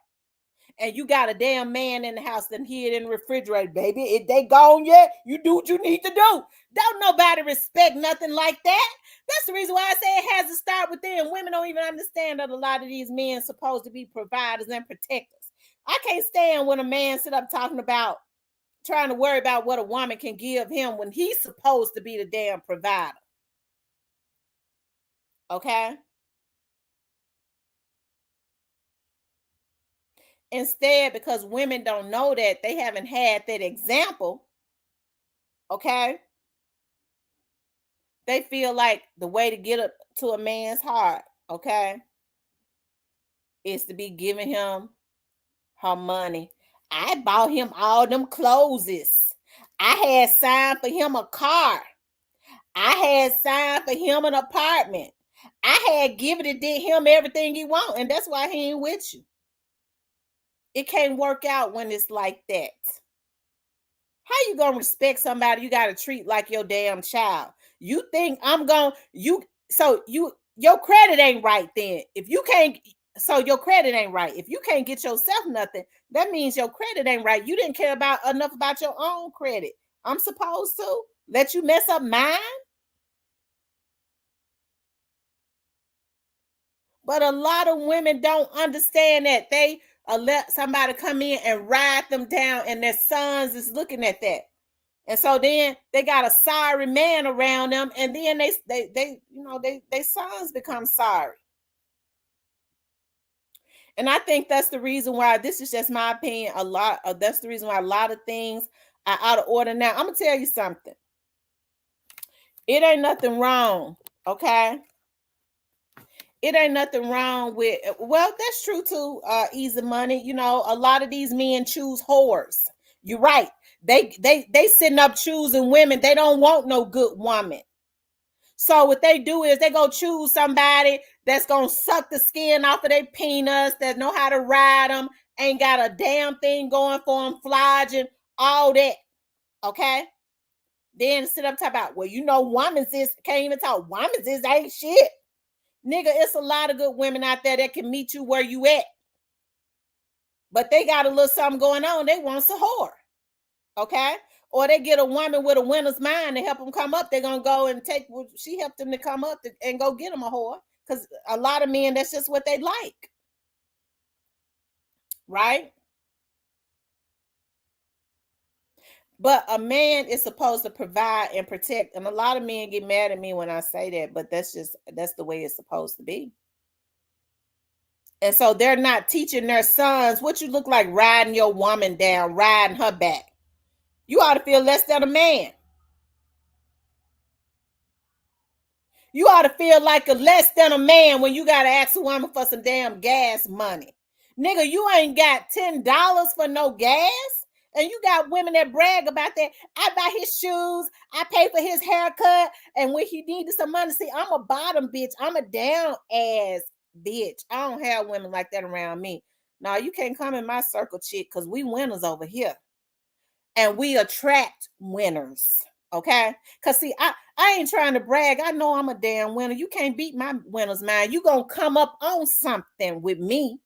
And you got a damn man in the house that hid in the refrigerator, baby. If they gone yet, you do what you need to do. Don't nobody respect nothing like that. That's the reason why I say it has to start with them. Women don't even understand that a lot of these men are supposed to be providers and protectors. I can't stand when a man sit up talking about trying to worry about what a woman can give him when he's supposed to be the damn provider. Okay? Instead, because women don't know that, they haven't had that example, okay? They feel like the way to get up to a man's heart, okay, is to be giving him her money. I bought him all them clothes. I had signed for him a car. I had signed for him an apartment. I had given it to him everything he want, and that's why he ain't with you. It can't work out when it's like that. How you gonna respect somebody you gotta treat like your damn child? You think I'm gonna your credit ain't right then. If you can't, so your credit ain't right. If you can't get yourself nothing, that means your credit ain't right. You didn't care about enough about your own credit. I'm supposed to let you mess up mine. But a lot of women don't understand that. They let somebody come in and ride them down, and their sons is looking at that. And so then they got a sorry man around them, and then they sons become sorry. And I think that's the reason why, this is just my opinion, that's the reason why a lot of things are out of order now. I'm gonna tell you something. It ain't nothing wrong, okay? It ain't nothing wrong with, well, that's true too, easy money. You know, a lot of these men choose whores. You're right. They sitting up choosing women. They don't want no good woman. So what they do is they go choose somebody that's gonna suck the skin off of their peanuts, that know how to ride them, ain't got a damn thing going for them, flogging, all that. Okay. Then sit up talk about, well, you know, women's is can't even talk. Women's is ain't shit. Nigga, it's a lot of good women out there that can meet you where you at. But they got a little something going on. They want a whore. Okay? Or they get a woman with a winner's mind to help them come up. They're going to go and she helped them to come up and go get them a whore. Because a lot of men, that's just what they like. Right? But a man is supposed to provide and protect. And a lot of men get mad at me when I say that. But that's the way it's supposed to be. And so they're not teaching their sons what you look like riding your woman down, riding her back. You ought to feel less than a man. You ought to feel like a less than a man when you got to ask a woman for some damn gas money. Nigga, you ain't got $10 for no gas. And you got women that brag about that. I buy his shoes. I pay for his haircut. And when he needed some money, see, I'm a bottom bitch. I'm a down ass bitch. I don't have women like that around me. No, you can't come in my circle, chick, because we winners over here. And we attract winners. Okay? Because see, I ain't trying to brag. I know I'm a damn winner. You can't beat my winner's mind. You gonna come up on something with me.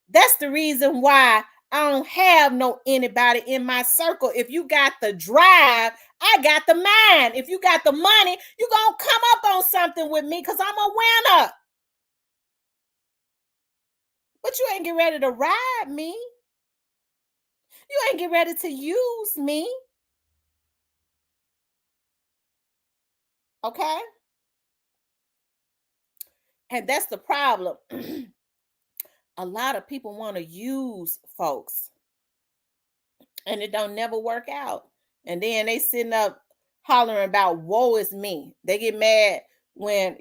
That's the reason why I don't have anybody in my circle. If you got the drive, I got the mind. If you got the money, you gonna come up on something with me because I'm a winner. But you ain't get ready to ride me. You ain't get ready to use me. Okay? And that's the problem. A lot of people want to use folks and it don't never work out. And then they sitting up hollering about woe is me. They get mad when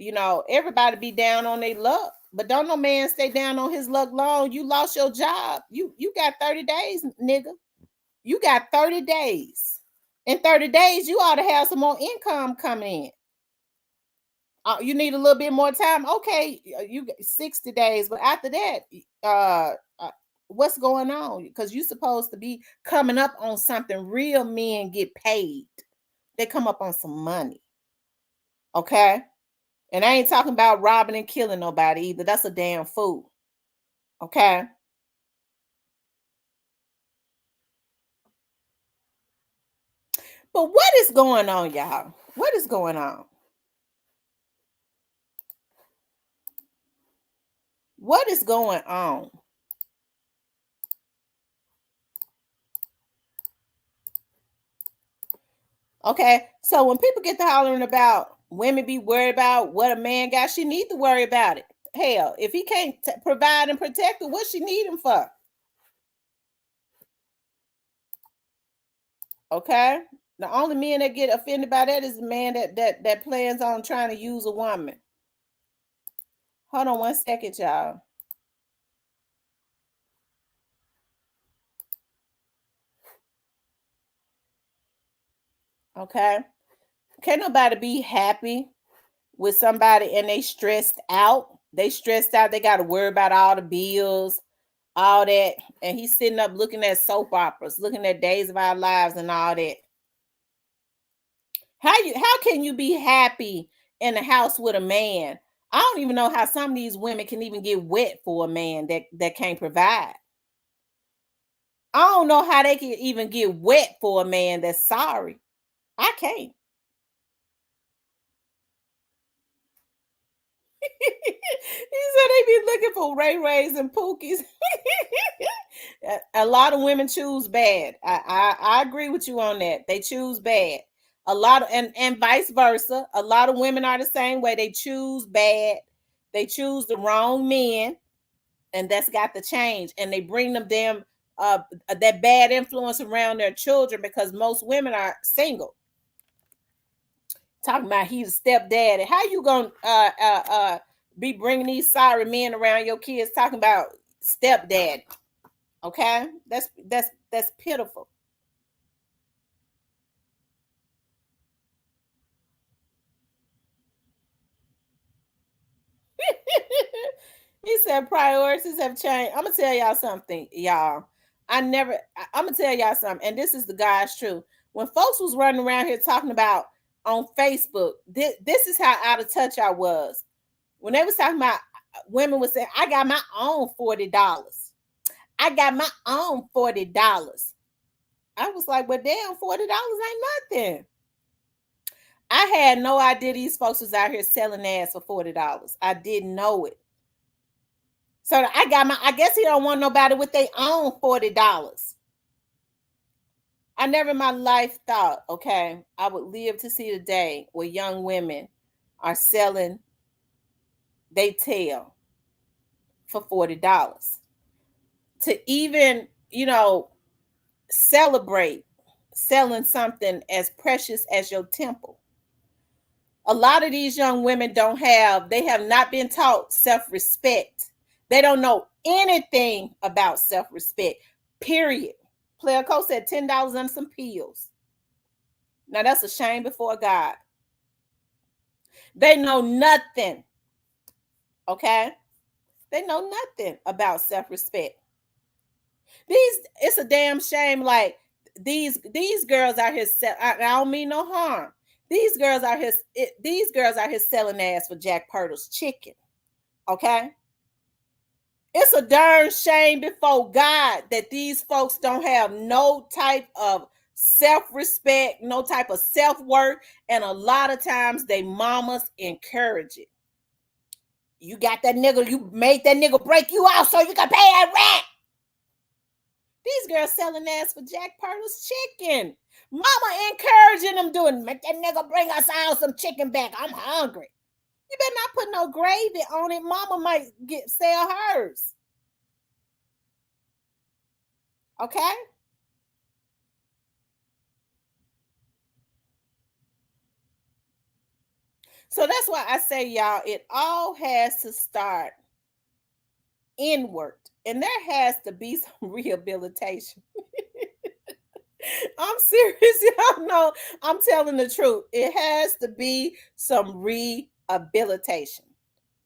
everybody be down on their luck. But don't no man stay down on his luck long. You lost your job. You got 30 days, nigga. You got 30 days. In 30 days, you ought to have some more income coming in. You need a little bit more time. Okay, you got 60 days, but after that, what's going on? Because you're supposed to be coming up on something. Real men get paid. They come up on some money. Okay? And I ain't talking about robbing and killing nobody either. That's a damn fool. Okay? But what is going on, y'all? What is going on? What is going on? Okay, so when people get to hollering about women be worried about what a man got, she need to worry about it. Hell, if he can't provide and protect her, what she need him for? Okay, the only men that get offended by that is the man that plans on trying to use a woman. Hold on 1 second, y'all. Okay, can't nobody be happy with somebody and they stressed out. They stressed out. They got to worry about all the bills, all that, and he's sitting up looking at soap operas, looking at Days of Our Lives and all that. How can you be happy in the house with a man? I don't even know how some of these women can even get wet for a man that can't provide. I don't know how they can even get wet for a man that's sorry. I can't. He said they be looking for Ray Rays and Pookies. A lot of women choose bad. I agree with you on that. They choose bad. A lot of and vice versa. A lot of women are the same way. They choose bad. They choose the wrong men, and that's got to change. And they bring them damn that bad influence around their children because most women are single. Talking about he's a stepdaddy. How you gonna be bringing these sorry men around your kids talking about stepdad? Okay, that's pitiful. He said priorities have changed. I'm gonna tell y'all something, y'all. I'm gonna tell y'all something, and this is the God's truth. When folks was running around here talking about on Facebook, this is how out of touch I was. When they was talking about women was saying, I got my own $40. I got my own $40. I was like, well, damn, $40 ain't nothing. I had no idea these folks was out here selling ass for $40. I didn't know it. So I guess he don't want nobody with their own $40. I never in my life thought, okay, I would live to see the day where young women are selling they tail for $40. To even, celebrate selling something as precious as your temple. A lot of these young women they have not been taught self-respect. They don't know anything about self-respect, period. Player Coach said $10 and some pills. Now that's a shame before God. They know nothing. Okay? They know nothing about self-respect. It's a damn shame. Like these girls out here. I don't mean no harm. These girls out here selling ass for Jack Purtle's chicken. Okay, it's a darn shame before God that these folks don't have no type of self-respect, no type of self-worth, and a lot of times they mamas encourage it. You got that nigga, you made that nigga break you out so you can pay that rent. These girls selling ass for Jack Purtle's chicken. Mama encouraging them doing, make that nigga bring us all some chicken back. I'm hungry. You better not put no gravy on it. Mama might sell hers. Okay? So that's why I say, y'all, it all has to start inward. And there has to be some rehabilitation. I'm serious, y'all know I'm telling the truth. It has to be some rehabilitation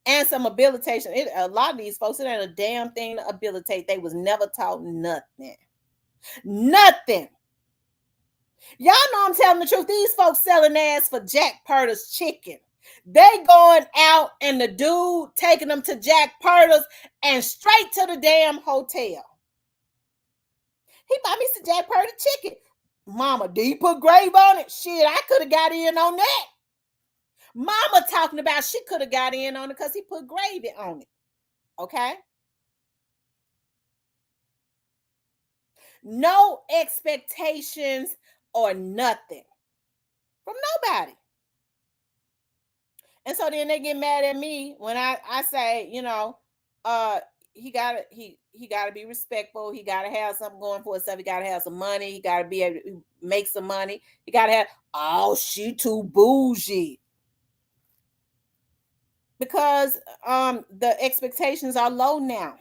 and some habilitation. A lot of these folks, it ain't a damn thing to habilitate. They was never taught nothing. Nothing. Y'all know I'm telling the truth. These folks selling ass for Jack Purtle's chicken. They going out and the dude taking them to Jack Purtle's and straight to the damn hotel. He bought me some Jack Purtle chicken. Mama, did he put gravy on it? Shit, I could have got in on that. Mama talking about she could have got in on it because he put gravy on it. Okay? No expectations or nothing from nobody. And so then they get mad at me when I say, he gotta be respectful. He gotta have something going for himself. He gotta have some money. He gotta be able to make some money. He gotta have, oh, she too bougie. Because the expectations are low now.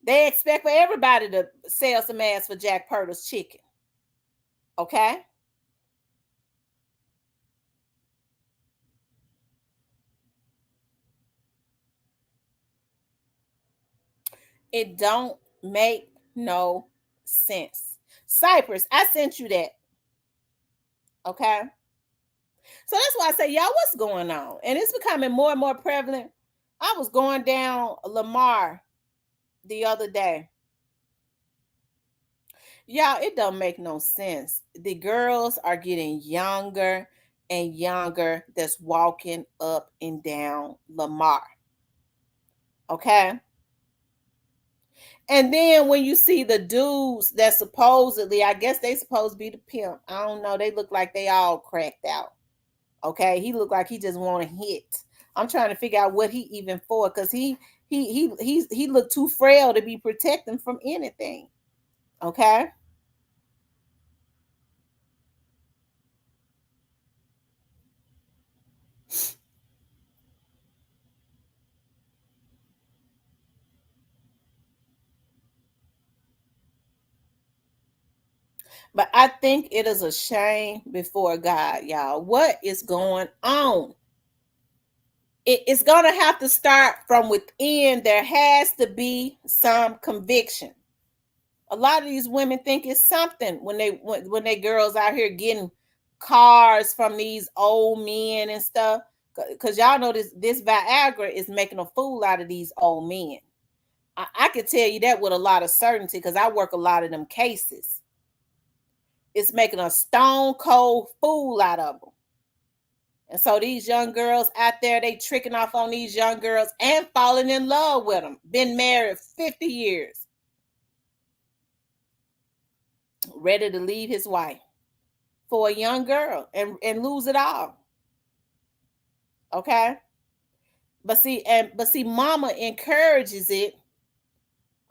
They expect for everybody to sell some ass for Jack Purtle's chicken. Okay? It don't make no sense. Cypress, I sent you that. Okay? So that's why I say, y'all, what's going on? And it's becoming more and more prevalent. I was going down Lamar the other day. Y'all, it don't make no sense. The girls are getting younger and younger that's walking up and down Lamar. Okay? And then when you see the dudes that supposedly, I guess they supposed to be the pimp. I don't know. They look like they all cracked out. Okay, he looked like he just want to hit. I'm trying to figure out what he even for, because he looked too frail to be protecting from anything. Okay. But I think it is a shame before God, y'all. What is going on? It's going to have to start from within. There has to be some conviction. A lot of these women think it's something when they girls out here getting cars from these old men and stuff. Because y'all know this Viagra is making a fool out of these old men. I can tell you that with a lot of certainty because I work a lot of them cases. It's making a stone cold fool out of them. And so these young girls out there, they tricking off on these young girls and falling in love with them. Been married 50 years. Ready to leave his wife for a young girl and lose it all. Okay? But see, mama encourages it.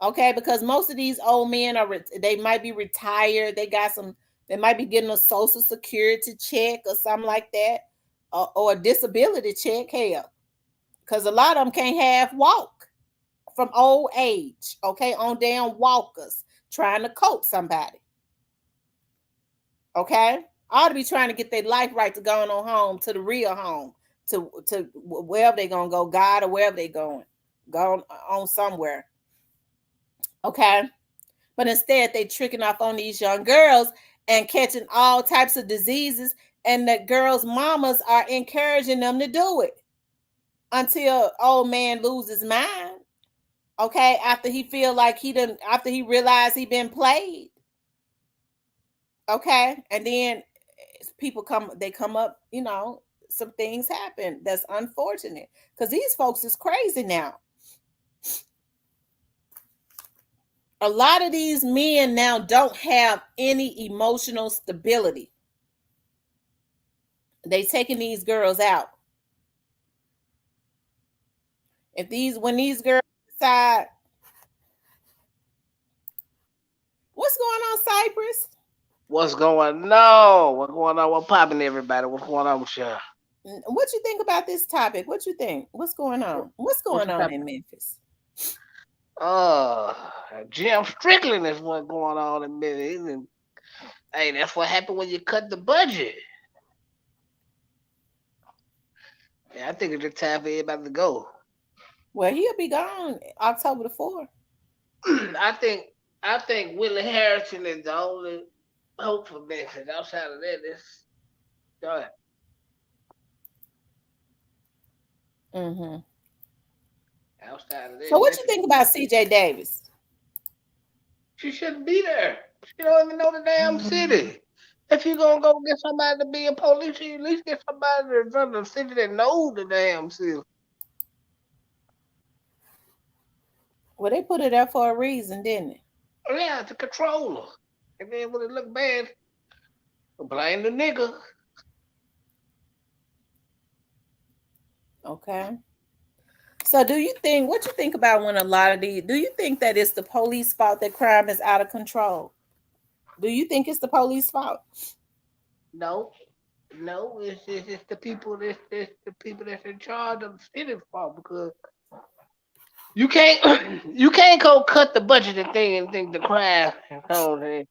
Okay, because most of these old men they might be retired. They might be getting a social security check or something like that, or a disability check. Hell, because a lot of them can't half walk from old age. Okay, on damn walkers trying to cope somebody. Okay, ought to be trying to get their life right to going on home to the real home to wherever they gonna go, God or wherever they going, go on somewhere. Okay. But instead, they tricking off on these young girls and catching all types of diseases. And the girls' mamas are encouraging them to do it until old man loses his mind. Okay, after he feel like after he realized he been played. Okay, and then people come up, some things happen that's unfortunate because these folks is crazy now. A lot of these men now don't have any emotional stability. They taking these girls out. If these when these girls decide what's going on, Cypress? What's going on? What's going on? What popping, everybody? What's going on with y'all? What you think about this topic? What you think? What's going on? What's What's going the on topic? in Memphis? Uh, Jim Strickland is what's going on in Memphis. And hey, that's what happened when you cut the budget. Yeah, I think it's just time for everybody to go. Well, he'll be gone October the 4th. I think I think Willie Harrison is the only hope for Memphis. Outside of that, it's God. Mm-hmm. Outside of So that, what you Memphis, think about CJ Davis? she shouldn't be there. She don't even know the damn city. If you gonna go get somebody to be a police, you at least get somebody that's from the city that knows the damn city. Well, they put it there for a reason, didn't it? Oh, yeah, to control her. And then when it look bad, blame the nigga. Okay. So do you think what you think about when a lot of these do you think that it's the police fault that crime is out of control? Do you think it's the police fault? No, no, it's the people it's the people that's in charge of the city's fault because you can't you can't go cut the budget and think the crime is on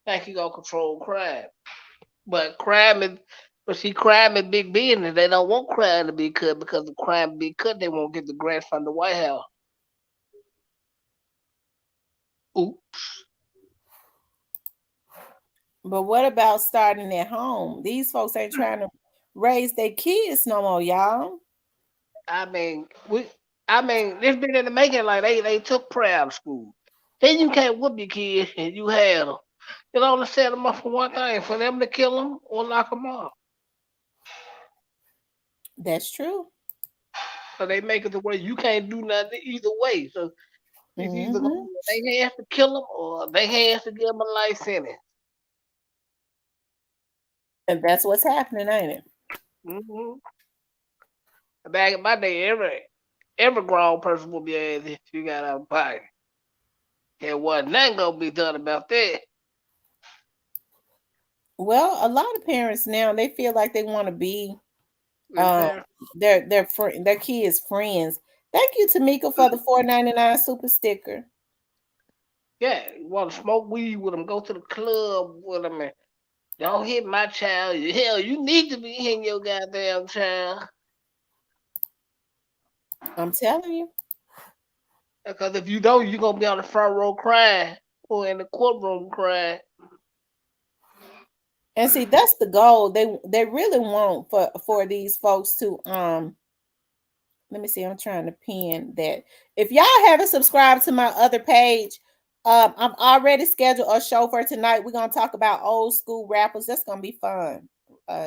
think you gonna control crime. But crime is but see crime is big business. They don't want crime to be cut because the crime be cut, they won't get the grants from the White House. Ooh. But what about starting at home? These folks ain't trying to raise their kids no more, y'all. I mean, we. I mean, it's been in the making. Like they took prayer out of school. Then you can't whoop your kids, and you had them. You only set them up for one thing: for them to kill them or lock them up. That's true. So they make it the way you can't do nothing either way. So it's either gonna Mm-hmm. be they hands to kill them or they hands to give them a life sentence. And that's what's happening, ain't it? Mm-hmm. Back in my day, every grown person would be ass if you got out of pocket. There wasn't nothing gonna be done about that. Well, a lot of parents now they feel like they want to be Them um parents. their kids' friends. Thank you, Tamika, for the 4.99 super sticker. Yeah, you want to smoke weed with them, go to the club with them, and don't hit my child. Hell, you need to be hitting your goddamn child. I'm telling you. Because if you don't, you're going to be on the front row crying or in the courtroom crying. And see, that's the goal. They really want for these folks to let me see, I'm trying to pin that. If y'all haven't subscribed to my other page, I'm already scheduled a show for tonight. We're gonna talk about old school rappers. That's gonna be fun.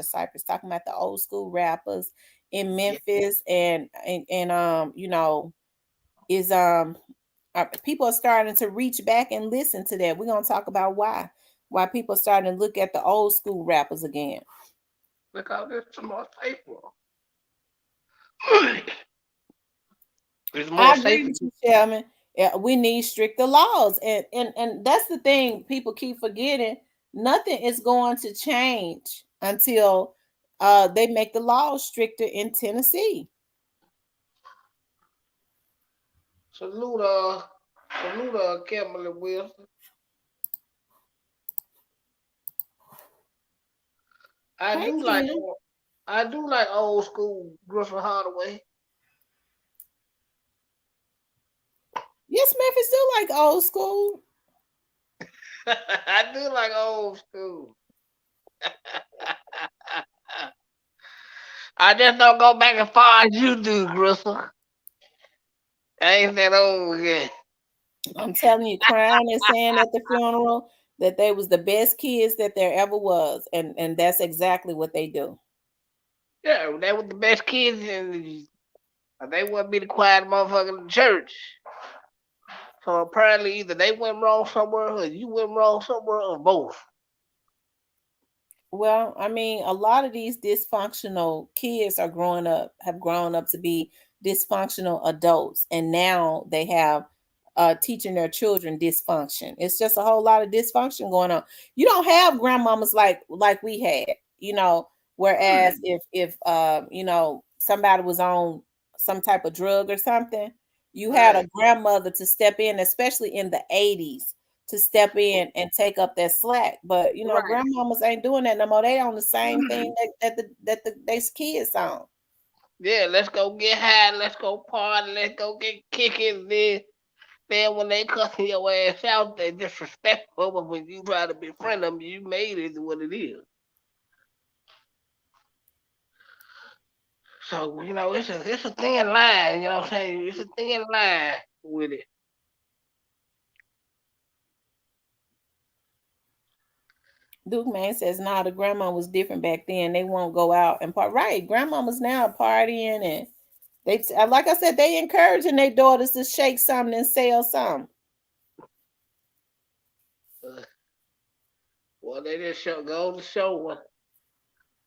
Cypress talking about the old school rappers in Yeah, Memphis and you know, is people are starting to reach back and listen to that. We're gonna talk about why people are starting to look at the old school rappers again. because it's more safer. It's more I agree safer. with you, Shelman. Yeah, we need stricter laws, and that's the thing people keep forgetting. Nothing is going to change until they make the laws stricter in Tennessee. Salute, Kimberly Wilson. I Hey, do like, Kim. I do like old school Griffin Hardaway. Yes, Memphis do like old school. I do like old school. I just don't go back as far as you do, Grissom. I ain't that old yet. I'm telling you, crying and saying at the funeral that they was the best kids that there ever was, and that's exactly what they do. Yeah, they were the best kids, and they wouldn't be the quiet motherfucker in the church. So apparently either they went wrong somewhere or you went wrong somewhere or both. Well, I mean, a lot of these dysfunctional kids have grown up to be dysfunctional adults, and now they have teaching their children dysfunction. It's just a whole lot of dysfunction going on. You don't have grandmamas like we had, you know. Whereas Hmm. if somebody was on some type of drug or something, you had a Right. grandmother to step in, especially in the 80s, to step in and take up that slack. But Right. grandmamas ain't doing that no more. They on the same thing Hmm. that they kids on. Yeah, let's go get high, let's go party, let's go get kicking. Then when they cussing your ass out, they disrespectful. But when you try to befriend them, you made it what it is. So it's a thin line. You know what I'm saying? It's a thin line with it. Duke Man says, "Nah, the grandma was different back then. They won't go out and part. Right, grandmamas now partying and like I said, they encouraging their daughters to shake something and sell something. Uh, well, they just go to show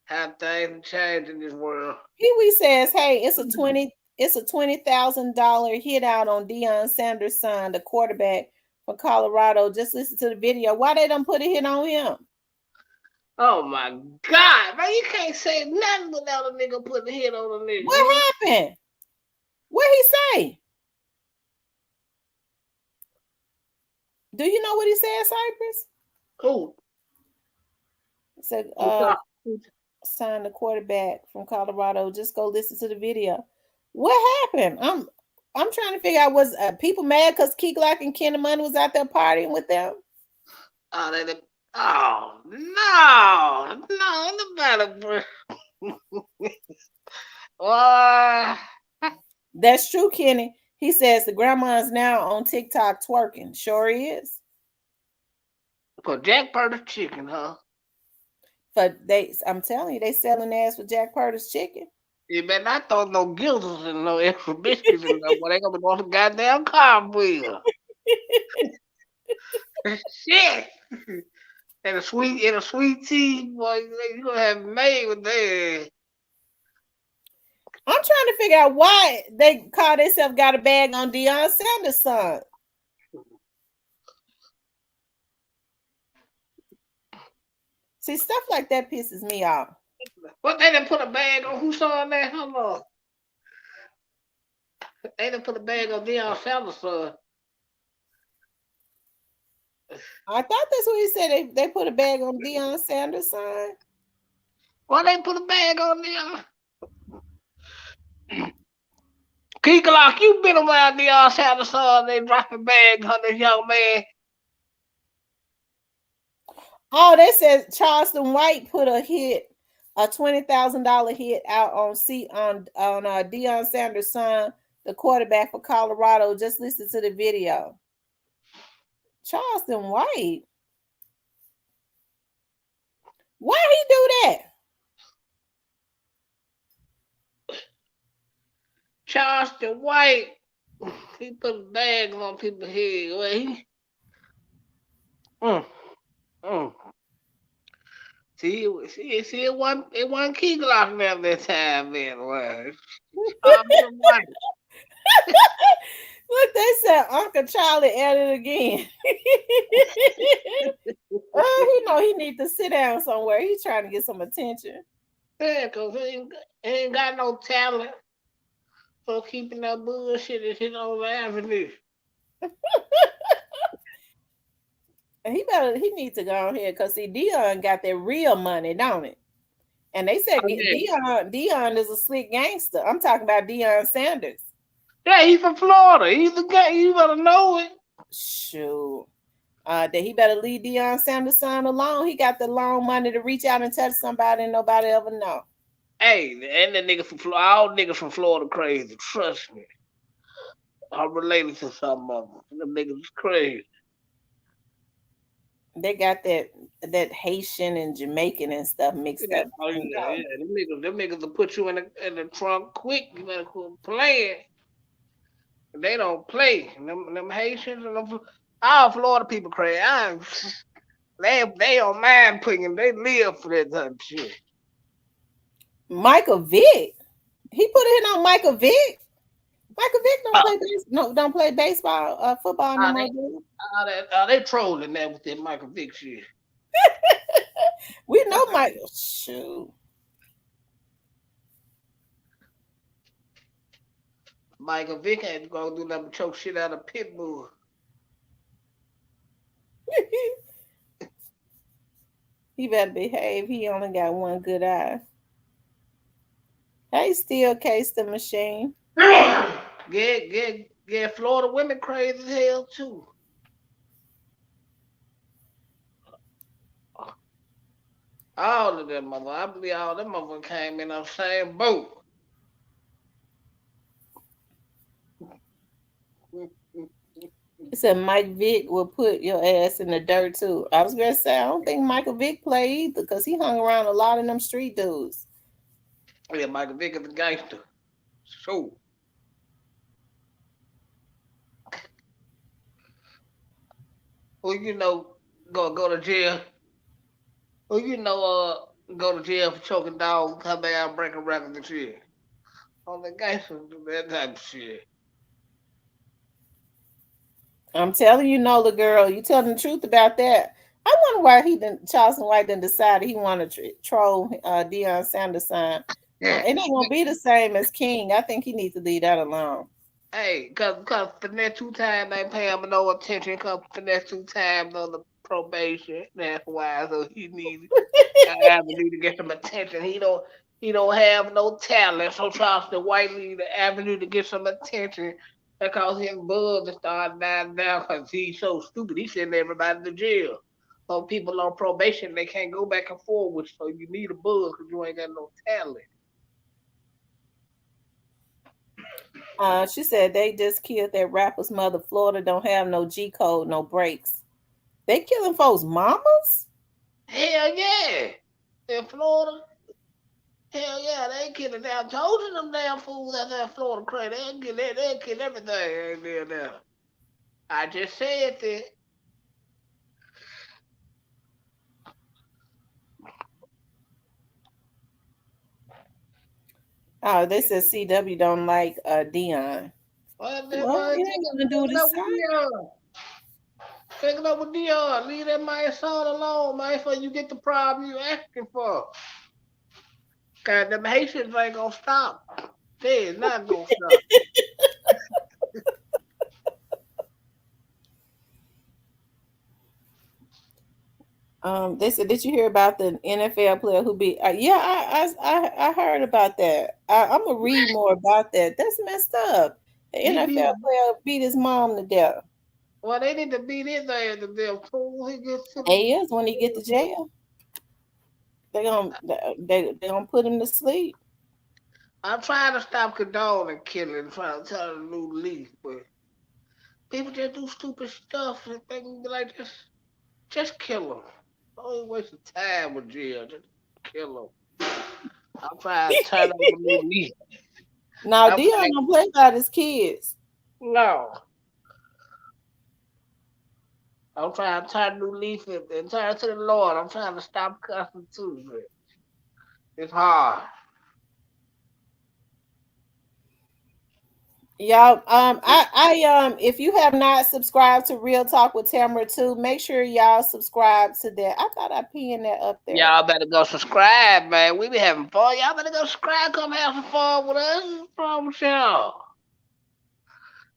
how things change in this world. Pee Wee says, "Hey, it's a $20,000 hit out on Deion Sanders' son, the quarterback from Colorado. Just listen to the video. Why they don't put a hit on him? Oh my God, man, you can't say nothing without a nigga putting a hit on a nigga, What man. happened? What he say? Do you know what he said, Cypress? Who? He said, Who talk? signed the quarterback from Colorado. Just go listen to the video. What happened? I'm trying to figure out, was people mad because Key Glock and Kenny Money was out there partying with them? Oh, oh no, no, the better, bro. That's true, Kenny. He says the grandma is now on TikTok twerking. Sure is. For Jack Purdy chicken, huh? I'm telling you, they selling ass for Jack Purdy's chicken. You better not throw no gizzards and no extra biscuits in there, boy. They gonna be going to goddamn cartwheel. Shit. And a sweet tea, boy, you gonna have made with that. I'm trying to figure out why they call themselves got a bag on Deion Sanders' son. See, stuff like that pisses me off. What they done put a bag on who saw that? Hold on. They done put a bag on Deion Sanders' son. I thought that's what he said. They put a bag on Deion Sanders' son. Why they put a bag on Deion? Keekalok, you been around Deion Sanders' son. They dropping bags on this young man. Oh, they said Charleston White put a $20,000 hit out on Deion Sanders' son, the quarterback for Colorado. Just listen to the video. Charleston White, why he do that? Charleston White, he put bags on people's head. Well, mm, mm. See, it wasn't Keekalok now that time, man. Well, Charleston White. Look, they said Uncle Charlie at it again. Oh, he know he need to sit down somewhere. He's trying to get some attention. Yeah, because he ain't got no talent for keeping that bullshit and shit on the avenue. And he needs to go on here because see Dion got that real money, don't it? And they said Oh, yeah. Dion is a slick gangster. I'm talking about Deion Sanders. Yeah, he's from Florida. He's the guy. You better know it. Shoot. That he better leave Deion Sanders' son alone. He got the long money to reach out and touch somebody and nobody ever know. Hey, and the nigga from Florida, all niggas from Florida crazy. Trust me. I'm related to some of them. Them niggas is crazy. They got that Haitian and Jamaican and stuff mixed Yeah, up. oh yeah, yeah. Them niggas will put you in the trunk quick. You better quit playing. They don't play. Them Haitians and all Florida people crazy. They don't mind putting. They live for that type of shit. Michael Vick. He put it on Michael Vick. Michael Vick don't Uh, play no don't play baseball, football no are more, they dude. are they trolling that with that Michael Vick shit? We know Michael. Shoot. Michael Vick ain't gonna do nothing but choke shit out of Pitbull. He better behave. He only got one good eye. Hey, still case the machine. Get Florida women crazy as hell too. All of them mother, I believe all them mother came in on the same boat. He said Mike Vick will put your ass in the dirt too. I was gonna say I don't think Michael Vick played either because he hung around a lot of them street dudes. Yeah, Michael Vick is a gangster. So who you know go to jail? Who you know go to jail for choking dogs, come back out breaking records and shit. On the gangsters do that type of shit. I'm telling you, Nola girl, you telling the truth about that. I wonder why Charleston White then decided he wanted to troll Deion Sanders son. Yeah. It ain't gonna be the same as King. I think he needs to leave that alone. Hey, cause finesse 2 times ain't paying him no attention. Cause finesse 2 times on the probation. That's why. So he needs avenue to get some attention. He don't have no talent. So Charleston White need the avenue to get some attention. Because his buzz started dying down because he's so stupid. He's sending everybody to jail. So people on probation they can't go back and forth. So you need a buzz because you ain't got no talent. She said they just killed that rapper's mother. Florida don't have no G code, no breaks. They killing folks' mamas? Hell yeah. In Florida, hell yeah, they killing down. Told you them damn fools out there in Florida crazy. They kill everything ain't there now. I just said that. Oh, they said CW don't like Dion. What that Well, man it ain't gonna do taking this up with side. Dion? Taking up with Dion. Leave that man son alone, man, before you get the problem you asking for. Cause them Haitians ain't gonna stop. They is not gonna stop. They said, did you hear about the NFL player who beat? Yeah, I heard about that. I'm gonna read more about that. That's messed up. The He beat NFL player beat his mom to death. well, they need to beat his ass to them fool. He gets to He is when he get to jail. They gonna put him to sleep. I'm trying to stop condoning killing, trying to tell a new leaf, but people just do stupid stuff and they can be like, just kill them. Don't waste of time with jail. Just kill them. I'm trying to turn over a new leaf. Now I'm Dion trying, don't play about his kids. no. I'm trying to turn a new leaf and turn to the Lord. I'm trying to stop cussing too, but it's hard. Y'all, if you have not subscribed to Real Talk with Tamara too, make sure y'all subscribe to that. I thought I pinned that up there. Y'all better go subscribe, man. We be having fun. Y'all better go subscribe. Come have some fun with us. What's wrong with y'all?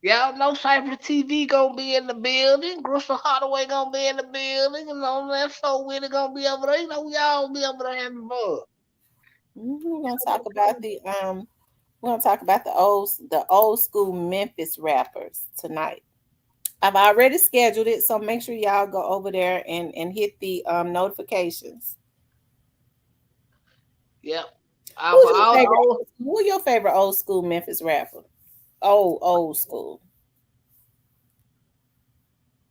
Y'all know Cypher TV gonna be in the building. Gristle Hardaway gonna be in the building. You know that so Willie gonna be over there. You know we all be over there having fun. We're gonna talk about the old school Memphis rappers tonight. I've already scheduled it, so make sure y'all go over there and hit the notifications. Yep. For all Who's your favorite old school Memphis rapper? Old school.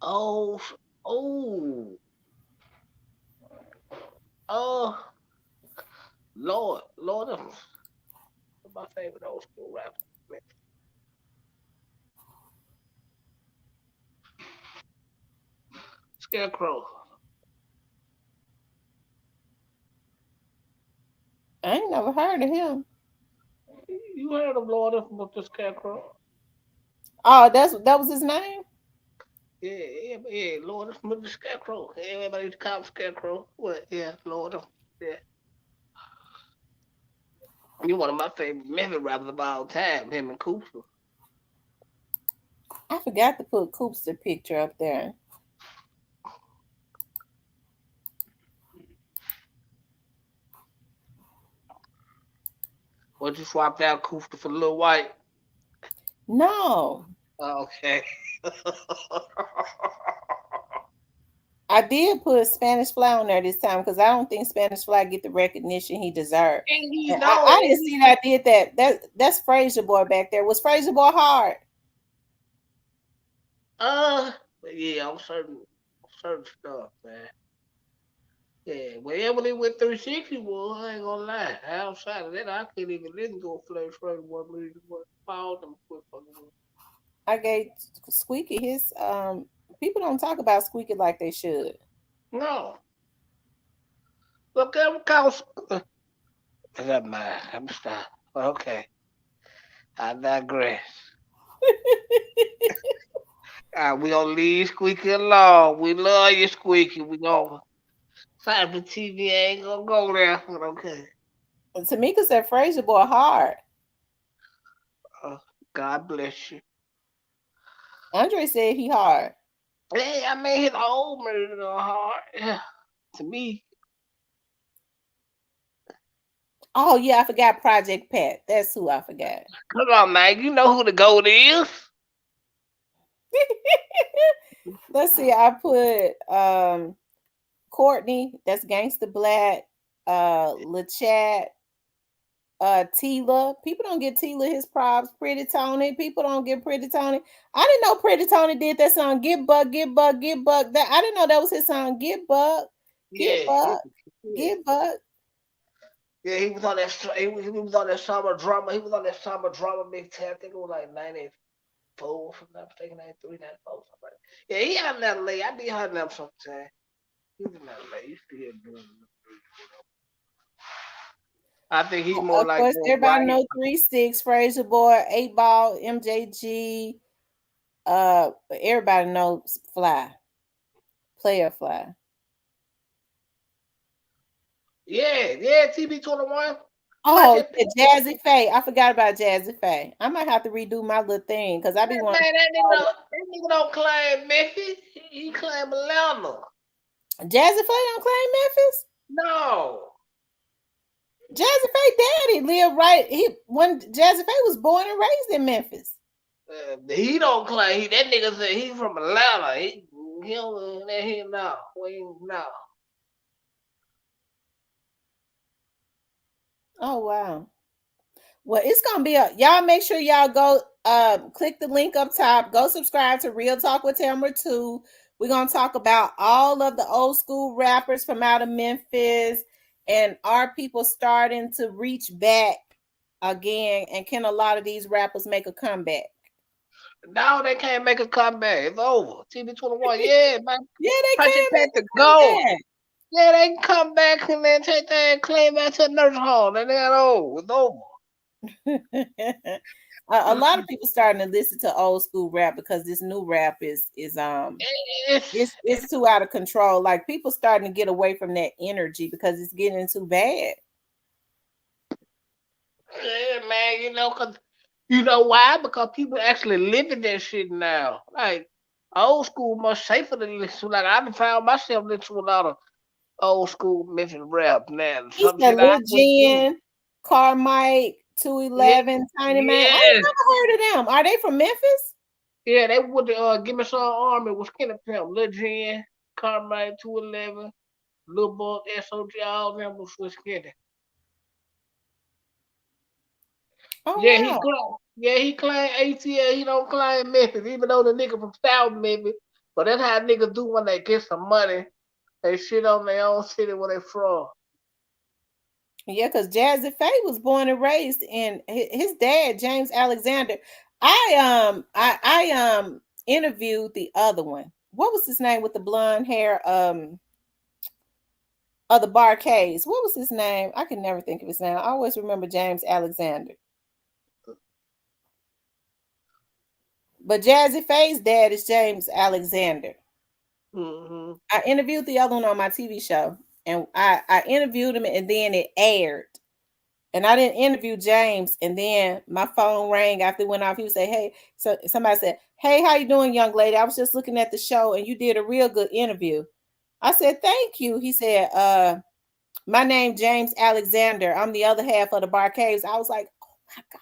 oh oh oh Lord, that's my favorite old school rapper. Scarecrow. I ain't never heard of him. You heard of Lord of the Scarecrow? Oh, that was his name? Yeah, Lord of the Scarecrow. Everybody used to call him Scarecrow. What? Yeah, Lord of. Yeah. You one of my favorite Memphis rappers of all time, him and Cooper. I forgot to put Coop's picture up there. What you swapped out Cooper for Lil White? No. Okay. I did put Spanish Fly on there this time because I don't think Spanish Fly get the recognition he deserved. And he And know, I didn't see that I did that. That's Fraser Boy back there. Was Fraser Boy hard? uh, yeah, on certain stuff, man. Yeah, well, Emily went 360, well, I ain't gonna lie. Outside of that, I couldn't even listen to a Flash Friday one minute. What found them quick fucking. I gave Squeaky his people don't talk about Squeaky like they should. No, look, that counts. That man, I'm stop. Okay, I digress. We gonna leave Squeaky alone. We love you, Squeaky. We gonna find the TV ain't gonna go there. But okay. Tamika said Fraser Boy hard. Uh, God bless you. Andre said he hard. Hey, I mean his old murder hard. Yeah, to me. Oh yeah, I forgot Project Pat. That's who I forgot. Come on, man. You know who the goat is. Let's see. I put Courtney. That's Gangsta Black. LaChat. Tila. People don't get Tila his props. Pretty Tony. People don't get Pretty Tony. I didn't know Pretty Tony did that song. Get Buck, Get Buck, Get Buck. That I didn't know that was his song. Get Buck, Get Yeah, Buck, yeah. Get Buck. Yeah, he was on that. He was on that summer drama. He was on that summer drama mixtape. I think it was like 94, if I'm not mistaken, 93, 94, something like that. Yeah, he out in LA. I be hunting him sometime. He's in LA. He's still doing it. I think he's more Of like course, more everybody right. know 3 6, Fraser Boy, 8 Ball, MJG. Everybody knows Fly, Player Fly. Yeah, TB 21. Oh, Project. yeah, Jazzy Faye. I forgot about Jazzy Faye. I might have to redo my little thing because I be wanting. Man, that nigga don't claim Memphis. He claim Atlanta. Jazzy Faye don't claim Memphis. No. Jazzy Faye daddy lived right. When Jazzy Faye was born and raised in Memphis. He don't claim. That nigga said he from Atlanta. He don't let him know. No. Oh wow. Well, it's gonna be y'all make sure y'all go click the link up top. Go subscribe to Real Talk with Tamara 2. We're gonna talk about all of the old school rappers from out of Memphis and are people starting to reach back again, and can a lot of these rappers make a comeback? Now they can't make a comeback. It's over. TB 21. Yeah, man. Yeah, they Project can Pat make the a go. comeback. Yeah, they can come back and then take that claim back to the nursing home. And then over. It's over. A lot of people starting to listen to old school rap because this new rap is It's, it's too out of control. Like people starting to get away from that energy because it's getting too bad. yeah, man. Cause you know why? Because people actually living that shit now. Like old school much safer than listen to. Like I done found myself listening to a lot of old school Memphis rap now. He Some said shit I Lil wouldn't do. Jen, Carmike, Yeah, 211, Tiny Man. I ain't yes. never heard of them. Are they from Memphis? Yeah, they would give me some army was Kenny Pimp, Lil Jen, Carmine 211, Lil Buck, SOG, all them was Skinny. Oh Yeah, wow. he claim ATL, he don't claim Memphis, even though the nigga from South Memphis. But that's how niggas do when they get some money. They shit on their own city where they from. Yeah, because Jazzy Faye was born and raised in his dad, James Alexander. I interviewed the other one. what was his name with the blonde hair? Of the Barcades. What was his name? I can never think of his name. I always remember James Alexander. But Jazzy Faye's dad is James Alexander. Mm-hmm. I interviewed the other one on my TV show, and I interviewed him, and then it aired. And I didn't interview James, and then my phone rang after it went off. He would say, "Hey," so somebody said, "Hey, how you doing, young lady? I was just looking at the show, and you did a real good interview." I said, "Thank you." He said, "My name James Alexander. I'm the other half of the Bar Caves." I was like, "Oh my god!"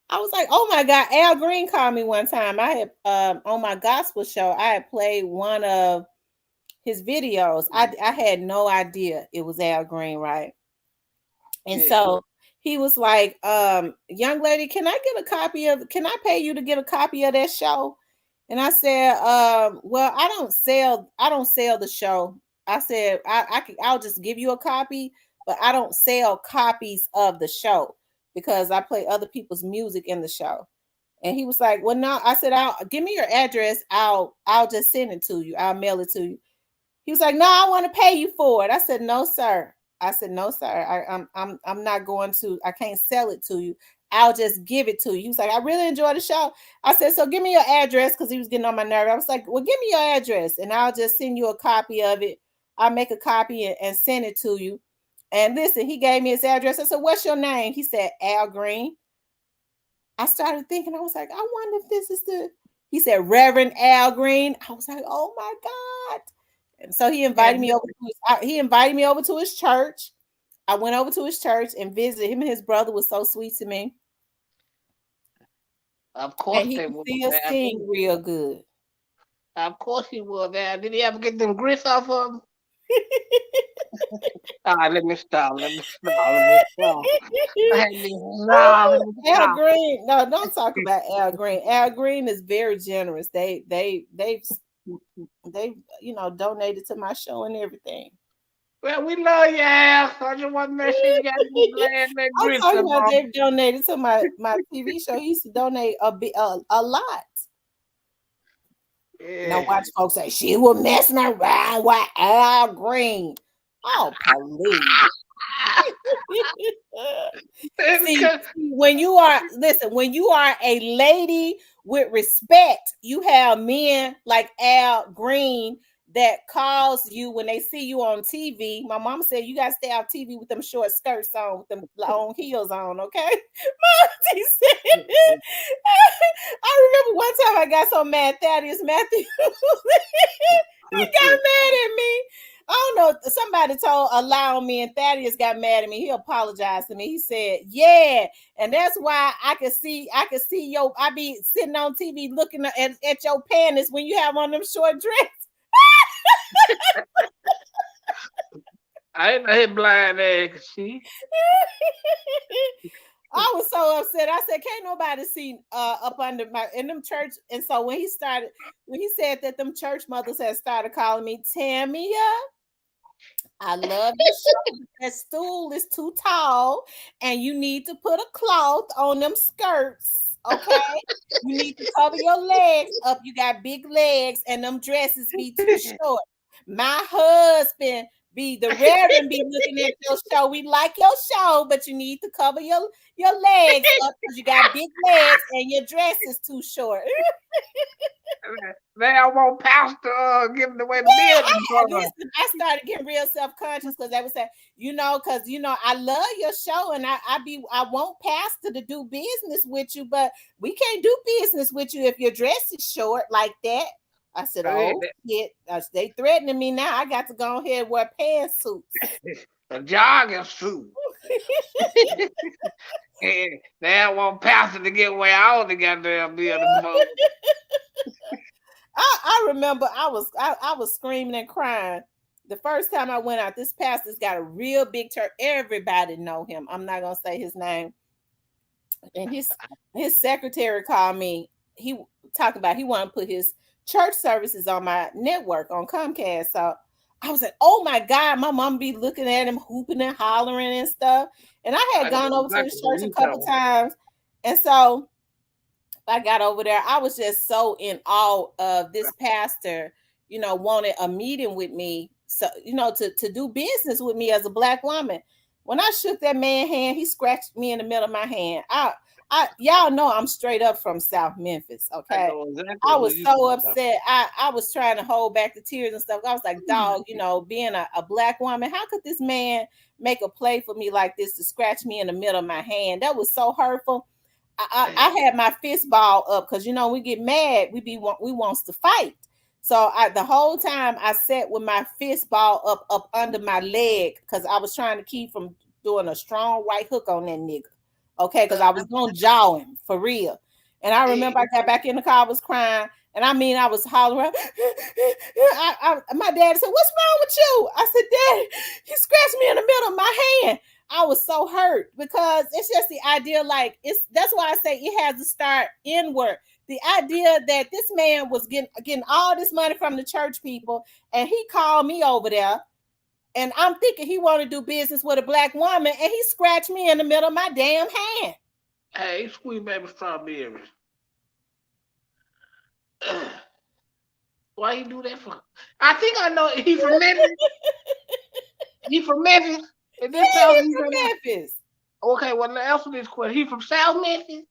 I was like, "Oh my god!" Al Green called me one time. I had on my gospel show. I had played one of his videos. I had no idea it was Al Green, right? And Yeah. so he was like, "Young lady, can I get a copy of? Can I pay you to get a copy of that show?" And I said, "Well, I don't sell the show." I said, I'll just give you a copy, but I don't sell copies of the show because I play other people's music in the show." And he was like, "Well, no." I said, "I'll give me your address. I'll just send it to you. I'll mail it to you." He was like, "No, I want to pay you for it." I said, "No, sir." I said, "No, sir. I'm not going to. I can't sell it to you. I'll just give it to you." He was like, "I really enjoy the show." I said, "So give me your address," because he was getting on my nerve. I was like, "Well, give me your address, and I'll just send you a copy of it. I'll make a copy and send it to you." And listen, he gave me his address. I said, "What's your name?" He said, "Al Green." I started thinking, I was like, "I wonder if this is the." He said, "Reverend Al Green." I was like, "Oh my God." And so And he invited me over to his church. I went over to his church and visited him, and his brother was so sweet to me. of course And he they could were still there. sing real good. Of course he was there. Did he ever get them grits off of him? Ah, let me stop. Let me stop. Let me stop. Let me stop. Let Oh, me Al stop. Green. No, don't talk about Al Green. Al Green is very generous. They donated to my show and everything. Well, we love you, Al. I just want to make sure you got them glad that I'm grits talking up about on. they've donated to my TV show. He used to donate a lot. Now Yeah. watch folks say she was messing around with Al Green. Oh, please. See, Because when you are listen, when you are a lady with respect, you have men like Al Green that calls you when they see you on TV. My mama said you gotta stay off TV with them short skirts on, with them long heels on, okay? She said, I remember one time I got so mad, Thaddeus Matthew. He got mad at me. I don't know. Somebody told allow me, and Thaddeus got mad at me. He apologized to me. He said, "Yeah, and that's why I could see your. I be sitting on TV looking at your panties when you have on them short dresses." I ain't know his blind ass could see. I was so upset. I said, "Can't nobody see up under my in them church." And so when he said that them church mothers had started calling me Tamia, I love your show. That stool is too tall, and you need to put a cloth on them skirts. Okay, you need to cover your legs up. You got big legs, and them dresses be too short. My husband be the Reverend be looking at your show. We like your show, but you need to cover your legs up because you got big legs and your dress is too short. They don't want pastor giving away the building I, for us. listen, I started getting real self-conscious because they would say, because I love your show and I want pastor to do business with you, but we can't do business with you if your dress is short like that. I said, Hey, "Oh shit, they threatening me now. I got to go ahead and wear pantsuits." a jogging suit. They don't want pastor to get away all the goddamn building for. I remember I was screaming and crying the first time I went out. This pastor's got a real big church. Everybody know him. I'm not gonna say his name. And his secretary called me. He talked about he wanted to put his church services on my network on Comcast. So I was like, "Oh my God!" My mom be looking at him hooping and hollering and stuff. And I had I know gone over to his exactly what church a you couple talking times, and so I got over there. I was just so in awe of this pastor, wanted a meeting with me. So, to do business with me as a black woman. When I shook that man's hand, he scratched me in the middle of my hand. Y'all know I'm straight up from South Memphis. I Okay. know exactly I who was you so talking about. upset. I was trying to hold back the tears and stuff. I was like, dog, being a black woman, how could this man make a play for me like this to scratch me in the middle of my hand? That was so hurtful. I had my fist ball up because we get mad, we wants to fight. So the whole time I sat with my fist ball up under my leg because I was trying to keep from doing a strong right hook on that nigga. Okay, because I was gonna jaw him for real. And I remember I got back in the car, I was crying, and I was hollering. My dad said, "What's wrong with you?" I said, "Daddy, he scratched me in the middle of my hand." I was so hurt because it's just the idea, like that's why I say it has to start inward. The idea that this man was getting all this money from the church people, and he called me over there, and I'm thinking he wanted to do business with a black woman, and he scratched me in the middle of my damn hand. Hey, sweet baby strawberries. Why you do that for? I think I know he from Memphis. He from Memphis. And this Yeah, South he's he from from. Memphis. Okay, well answer this question. He from South Memphis.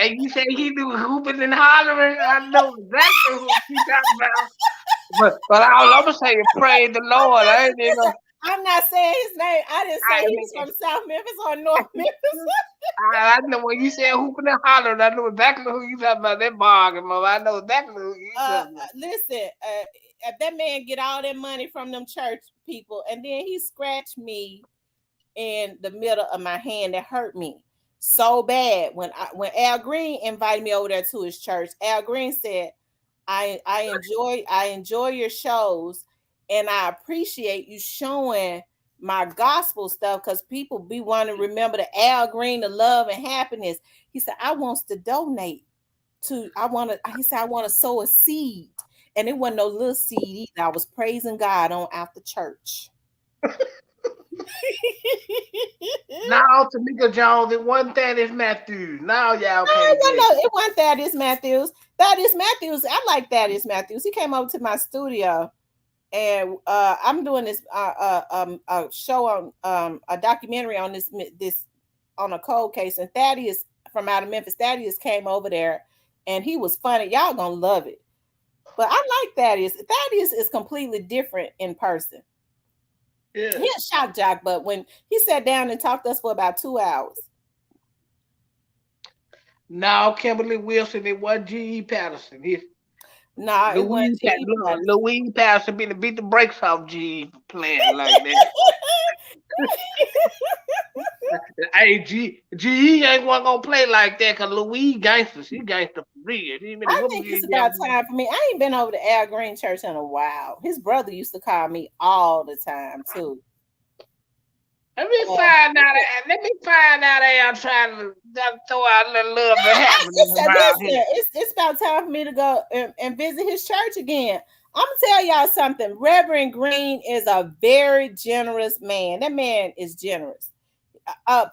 And you say he do hooping and hollering. I know exactly who you talking about. But all I'm gonna say is praise the Lord. I ain't even. Listen, I'm not saying his name. I didn't I, say he was from South Memphis or North Memphis. I know when you said hooping and hollering, I know exactly who you talking about. That bargain, mama. I know exactly who you talking about. Listen, that man get all that money from them church people, and then he scratched me in the middle of my hand. That hurt me so bad. When Al Green invited me over there to his church, Al Green said, I enjoy your shows, and I appreciate you showing my gospel stuff because people be wanting to remember the Al Green, the love and happiness. He said, I wants to donate he said, I want to sow a seed. And it wasn't no little seed either. I was praising God on after church. Now, Tamika Jones, it wasn't Thaddeus Matthews. Now y'all No, can't no, get. no. It wasn't Thaddeus Matthews. Thaddeus Matthews. I like Thaddeus Matthews. He came over to my studio, and I'm doing this a show on a documentary on this on a cold case. And Thaddeus from out of Memphis, Thaddeus came over there, and he was funny. Y'all gonna love it. But I like Thaddeus. Thaddeus is completely different in person. Yeah. He a shock jock, but when he sat down and talked to us for about 2 hours. Now Kimberly Wilson, it wasn't G.E. Patterson. Nah, it wasn't G. Louise Patterson been to beat the brakes off G.E. for playing like that. Hey, GE ain't one gonna play like that because Louise gangster. She gangster for real. She been I whooping think you. it's about time for me. I ain't been over to Al Green Church in a while. His brother used to call me all the time too. Let me find out. Let me find out. I'm trying to throw out a little love and happening around here. It's about time for me to go and visit his church again. I'm gonna tell y'all something. Reverend Green is a very generous man. That man is generous.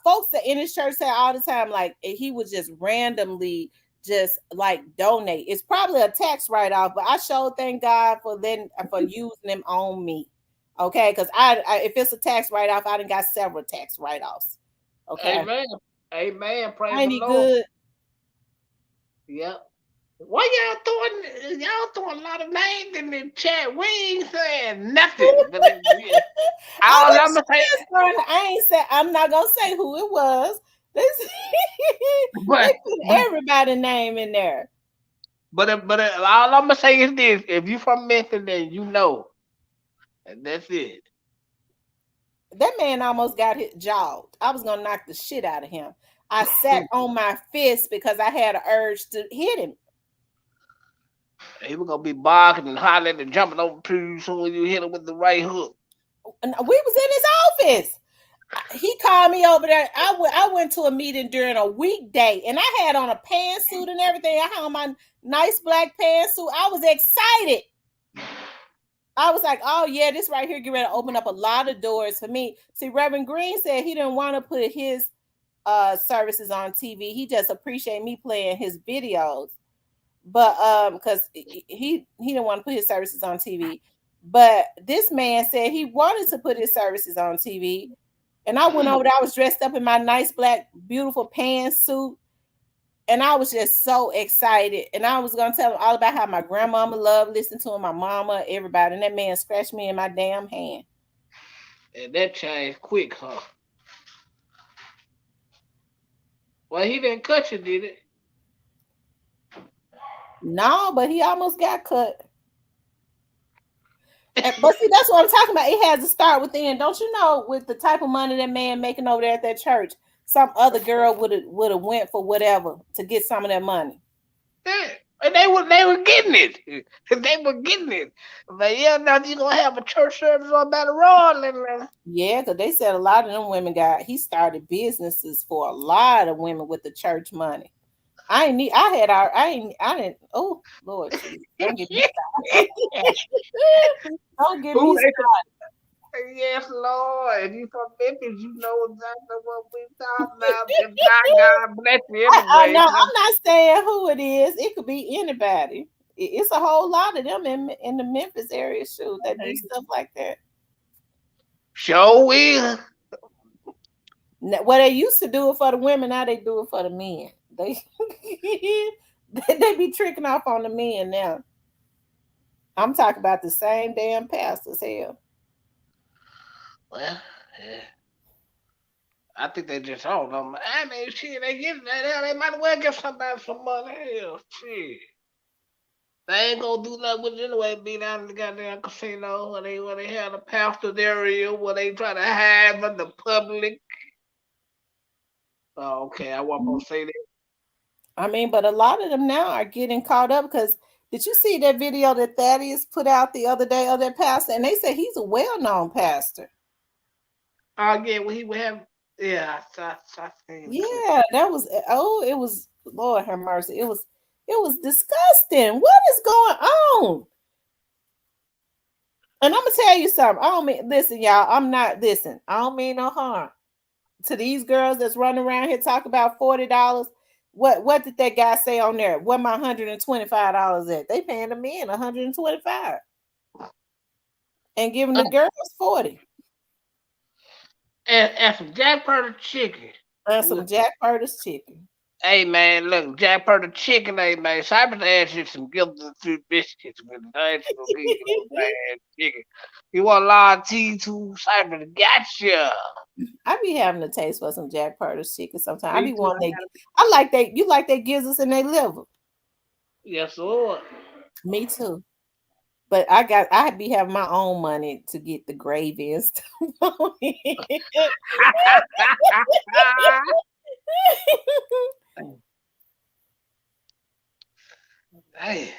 Folks that in his church say all the time, like he would just randomly just like donate. It's probably a tax write-off, but I sure thank God for using them on me. Okay, because if it's a tax write-off, I done got several tax write-offs. Okay. Amen. Amen. Praise Ain't the he Lord. good? Yep. Why y'all throwing a lot of names in the chat? We ain't saying nothing. But yeah. I All I'm wish gonna say, I ain't say I'm not gonna say who it was. This they but put but everybody's name in there. all I'm gonna say is this: if you from Memphis, then you know, and that's it. That man almost got hit jawed. I was gonna knock the shit out of him. I sat on my fist because I had an urge to hit him. He was gonna be barking and hollering and jumping over trees soon you hit him with the right hook. And we was in his office. He called me over there. I went to a meeting during a weekday, and I had on a pantsuit and everything. I had on my nice black pantsuit. I was excited. I was like, oh yeah, this right here get ready to open up a lot of doors for me. See, Reverend Green said he didn't want to put his services on TV. He just appreciate me playing his videos. But because he didn't want to put his services on TV. But this man said he wanted to put his services on TV. And I went over there, I was dressed up in my nice black, beautiful pantsuit. And I was just so excited. And I was gonna tell him all about how my grandmama loved listening to him, my mama, everybody. And that man scratched me in my damn hand. And that changed quick, huh? Well, he didn't cut you, did it? No, but he almost got cut. But see, that's what I'm talking about. It has to start within. Don't you know, with the type of money that man making over there at that church, some other girl would have went for whatever to get some of that money. Yeah. And they were getting it. They were getting it. But yeah, now you gonna have a church service on Battle Royal. Yeah, because they said a lot of them women he started businesses for a lot of women with the church money. I didn't. Oh Lord, Jesus, don't get me started. Don't get me started. Yes, Lord. You from Memphis, you know exactly what we talking about. If not, God bless you I anyway. know. I'm not saying who it is. It could be anybody. It's a whole lot of them in the Memphis area, shoot, that do stuff like that. Sure will. Well, they used to do it for the women. Now they do it for the men. They they be tricking off on the men now. I'm talking about the same damn pastors. Hell, Well, yeah. I think they just, I don't know. I mean, shit, they get that. Hell, they might as well give somebody some money. Hell, shit. They ain't gonna do nothing with it anyway. Be down in the goddamn casino where they have the pastor area where they try to hide from the public. Oh, okay, I wasn't gonna say that. I mean, but a lot of them now are getting caught up because did you see that video that Thaddeus put out the other day of that pastor? And they say he's a well-known pastor. Yeah, well, he would have. Yeah, I seen the clip. Yeah, that was it was Lord have mercy. It was disgusting. What is going on? And I'm gonna tell you something. I don't mean listen, y'all. I'm not listen. I don't mean no harm to these girls that's running around here talking about $40. What did that guy say on there? What my $125 at? They paying the men 125 and giving the girls 40 And some Jack Purdy chicken. and some Jack Curtis chicken. Hey man, look, Jack Purdy chicken, hey man. Simon asked you some Gildan fruit biscuits with it. I ain't gonna give you no bad chicken. You want a lot of tea too? Simon gotcha. I be having a taste for some Jack Curtis chicken sometimes. I Me be too. wanting I like that. You like that gizzards and they liver. Yes, Lord. Me too. But I be having my own money to get the gravy and stuff on it. Hey,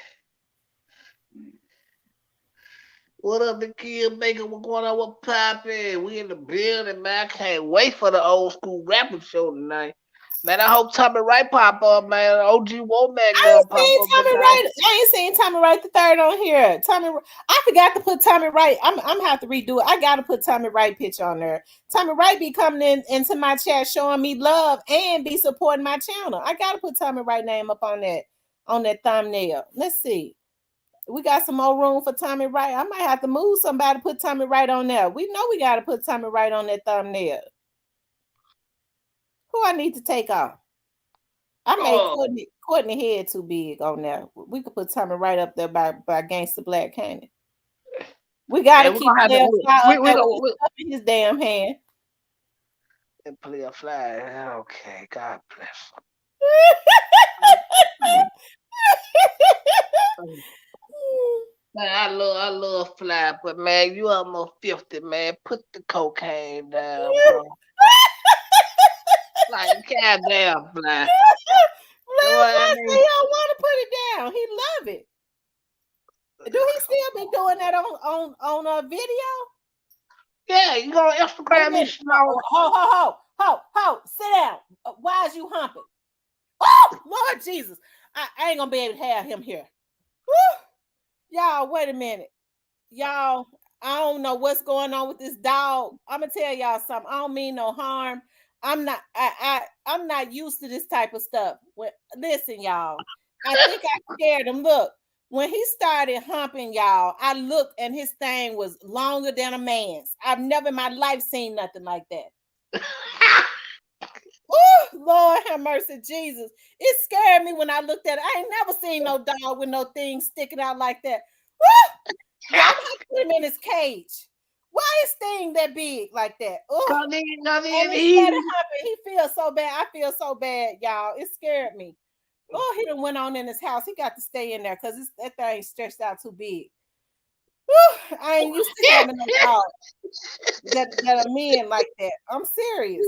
what up, the kid maker? What going on with Poppy? We in the building, man. I can't wait for the old school rapper show tonight. Man, I hope Tommy Wright pop up, man. OG Womack I gonna ain't pop seen up Tommy tonight. Wright. I ain't seen Tommy Wright the third on here. I forgot to put Tommy Wright. I'm gonna have to redo it. I gotta put Tommy Wright picture on there. Tommy Wright be coming into my chat showing me love and be supporting my channel. I gotta put Tommy Wright name up on that thumbnail. Let's see. We got some more room for Tommy Wright. I might have to move somebody to put Tommy Wright on there. We know we gotta put Tommy Wright on that thumbnail. Who I need to take off? I made Oh, Courtney head too big on there. We could put Tommy right up there by Gangsta Black Candy. We yeah, gotta we're keep gonna have to. Player Fly We up we there gonna with his stuff in his damn hand. play a flag. Okay, God bless. Man, I love fly, but man, you almost 50, man. Put the cocaine down, bro. Like goddamn fly. What I Fly say mean, he don't want to put it down. He love it. Do he still be doing that on a video? yeah, you gonna Wait a Instagram me minute. slow. Ho, sit down. Why is you humping? Oh, Lord Jesus. I ain't gonna be able to have him here. Woo. Y'all, wait a minute. Y'all, I don't know what's going on with this dog. I'm gonna tell y'all something. I don't mean no harm. I'm not used to this type of stuff. Listen, y'all. I think I scared him. Look, when he started humping, y'all, I looked and his thing was longer than a man's. I've never in my life seen nothing like that. Oh, Lord have mercy, Jesus. It scared me when I looked at it. I ain't never seen no dog with no thing sticking out like that. Woo! Y'all, I'm gonna put him in his cage. Why is thing that big like that? Oh, and instead of humping, he feels so bad. I feel so bad, y'all. It scared me. Oh, he done went on in his house. He got to stay in there because that thing stretched out too big. Whew, I ain't used to having no dog that are men like that. I'm serious.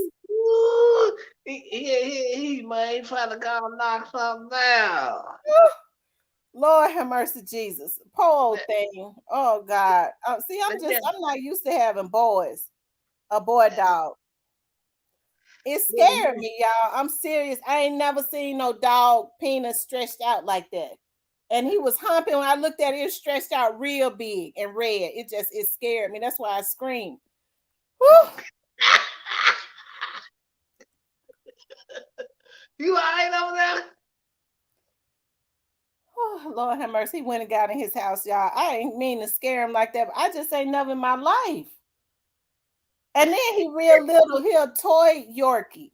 He might try to go knock something down. Lord have mercy, Jesus. Poor old Let, thing. Oh God. See, let them, I'm not used to having boys. A boy dog. It let scared him- me, y'all. I'm serious. I ain't never seen no dog penis stretched out like that. And he was humping. When I looked at it, it stretched out real big and red. It scared me. That's why I screamed. Whew. You all right over there? Oh, Lord have mercy. He went and got in his house, y'all. I ain't mean to scare him like that, but I just ain't never in my life. And then he real little. He a toy Yorkie.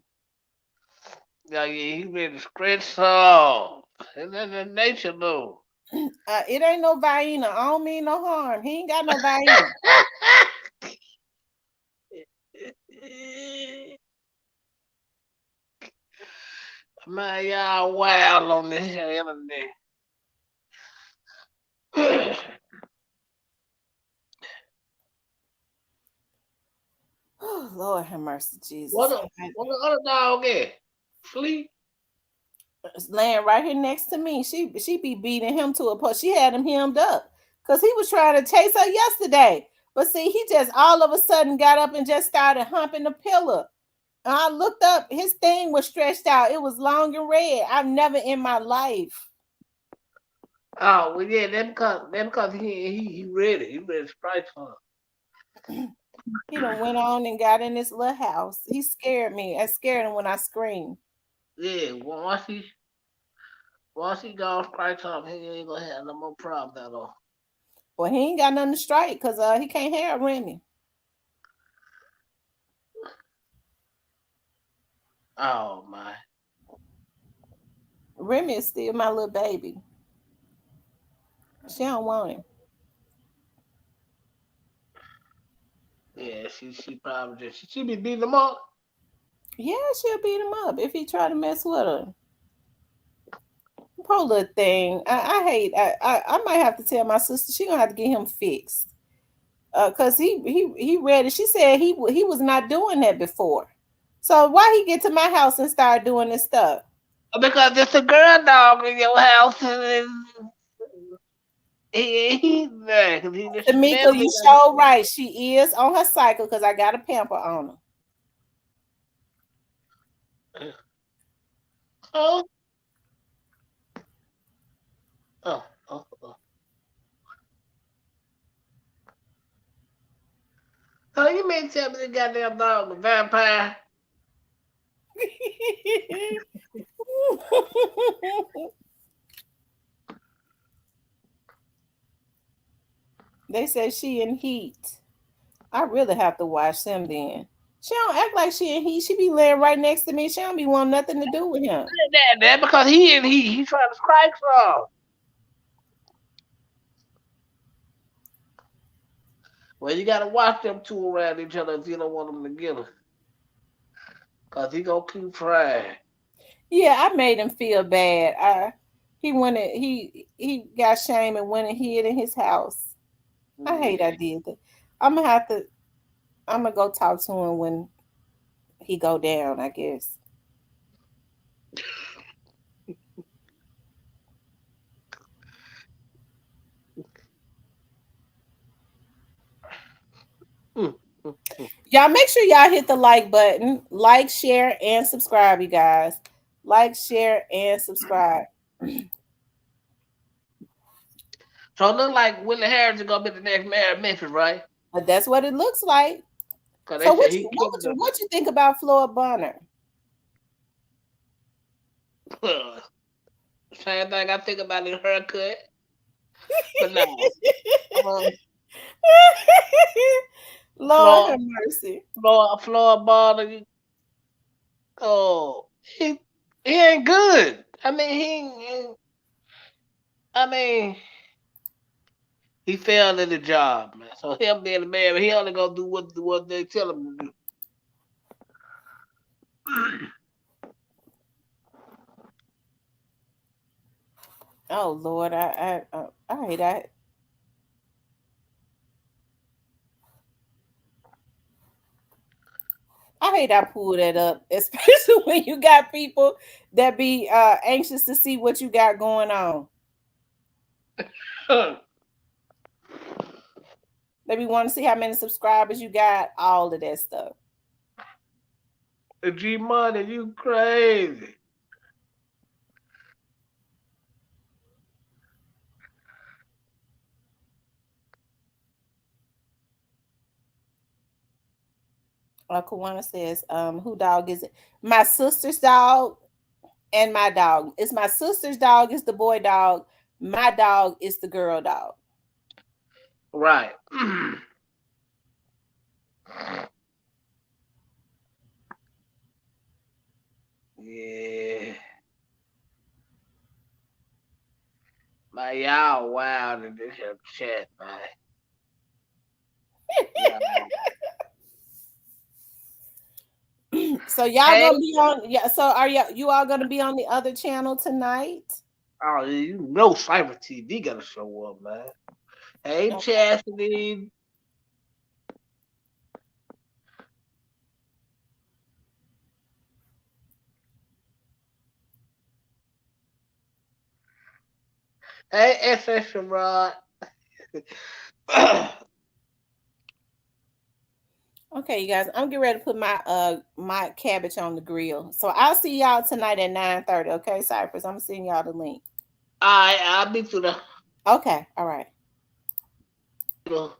Yeah, he been scratched off. And then the nature though. It ain't no Vienna. I don't mean no harm. He ain't got no Vienna. Man, y'all wild on this internet. Oh, Lord have mercy, what Jesus. the what the other dog at? Sleep? It's laying right here next to me. She be beating him to a pulp. She had him hemmed up because he was trying to chase her yesterday. But see, he just all of a sudden got up and just started humping the pillow. And I looked up, his thing was stretched out. It was long and red. I've never in my life. Oh well yeah, them cause he ready. He ready to strike for He done went on and got in this little house. He scared me. I scared him when I screamed. yeah, once he gone strike up, he ain't gonna have no more problems at all. Well, he ain't got nothing to strike because he can't have Remy. Oh my. Remy is still my little baby. She don't want him. Yeah, she probably just she be beating him up. Yeah, she'll beat him up if he try to mess with her. Poor little thing. I hate. I might have to tell my sister. She gonna have to get him fixed. Cause he read it. She said he was not doing that before. So why he get to my house and start doing this stuff? Because it's a girl dog in your house and he there because he just Tamika, smell you it. sure right. She is on her cycle because I got a pamper on her. Oh, oh. Oh, you mean tell me the goddamn dog a vampire? They say she in heat. I really have to watch them then. She don't act like she in heat. She be laying right next to me. She don't be wanting nothing to do with him. That because he trying to strike some. Well, you gotta watch them two around each other if you don't want them together. Cause he gonna keep trying. Yeah, I made him feel bad. He went and he got shame and went and hid in his house. I hate I Yeah. did that. I'm gonna have to. I'm gonna go talk to him when he go down. I guess. Mm, mm, mm. Y'all make sure y'all hit the like button, like, share, and subscribe, you guys. Like, share, and subscribe. So it look like Willie Harris is gonna be the next mayor of Memphis, right? But that's what it looks like. Cause So they said what he you what killing would you what you think about Floyd Bonner? the same thing I think about his haircut. But no, um, Lord Floyd, have mercy. Floyd Bonner, oh, he ain't good. I mean, I mean, he failed at the job, man. So him being a man, he only gonna do what they tell him to do. Oh Lord, I hate that. I hate I pull that up, especially when you got people that be anxious to see what you got going on. They be wanting to see how many subscribers you got, all of that stuff. G Money, you crazy. Kawana says, who dog is it? My sister's dog and my dog. It's my sister's dog is the boy dog. My dog is the girl dog. Right. Yeah. Man, y'all wild in this here chat, man. Yeah. So y'all Hey, gonna be on, yeah. So are you all gonna be on the other channel tonight? oh, you know Cyber TV gotta show up, man. Hey, Okay. Chastity. Hey, SS Rod. Okay, you guys, I'm getting ready to put my cabbage on the grill. So I'll see y'all tonight at 9:30. Okay, Cypress. I'm sending y'all the link. I'll be to Okay, all right. the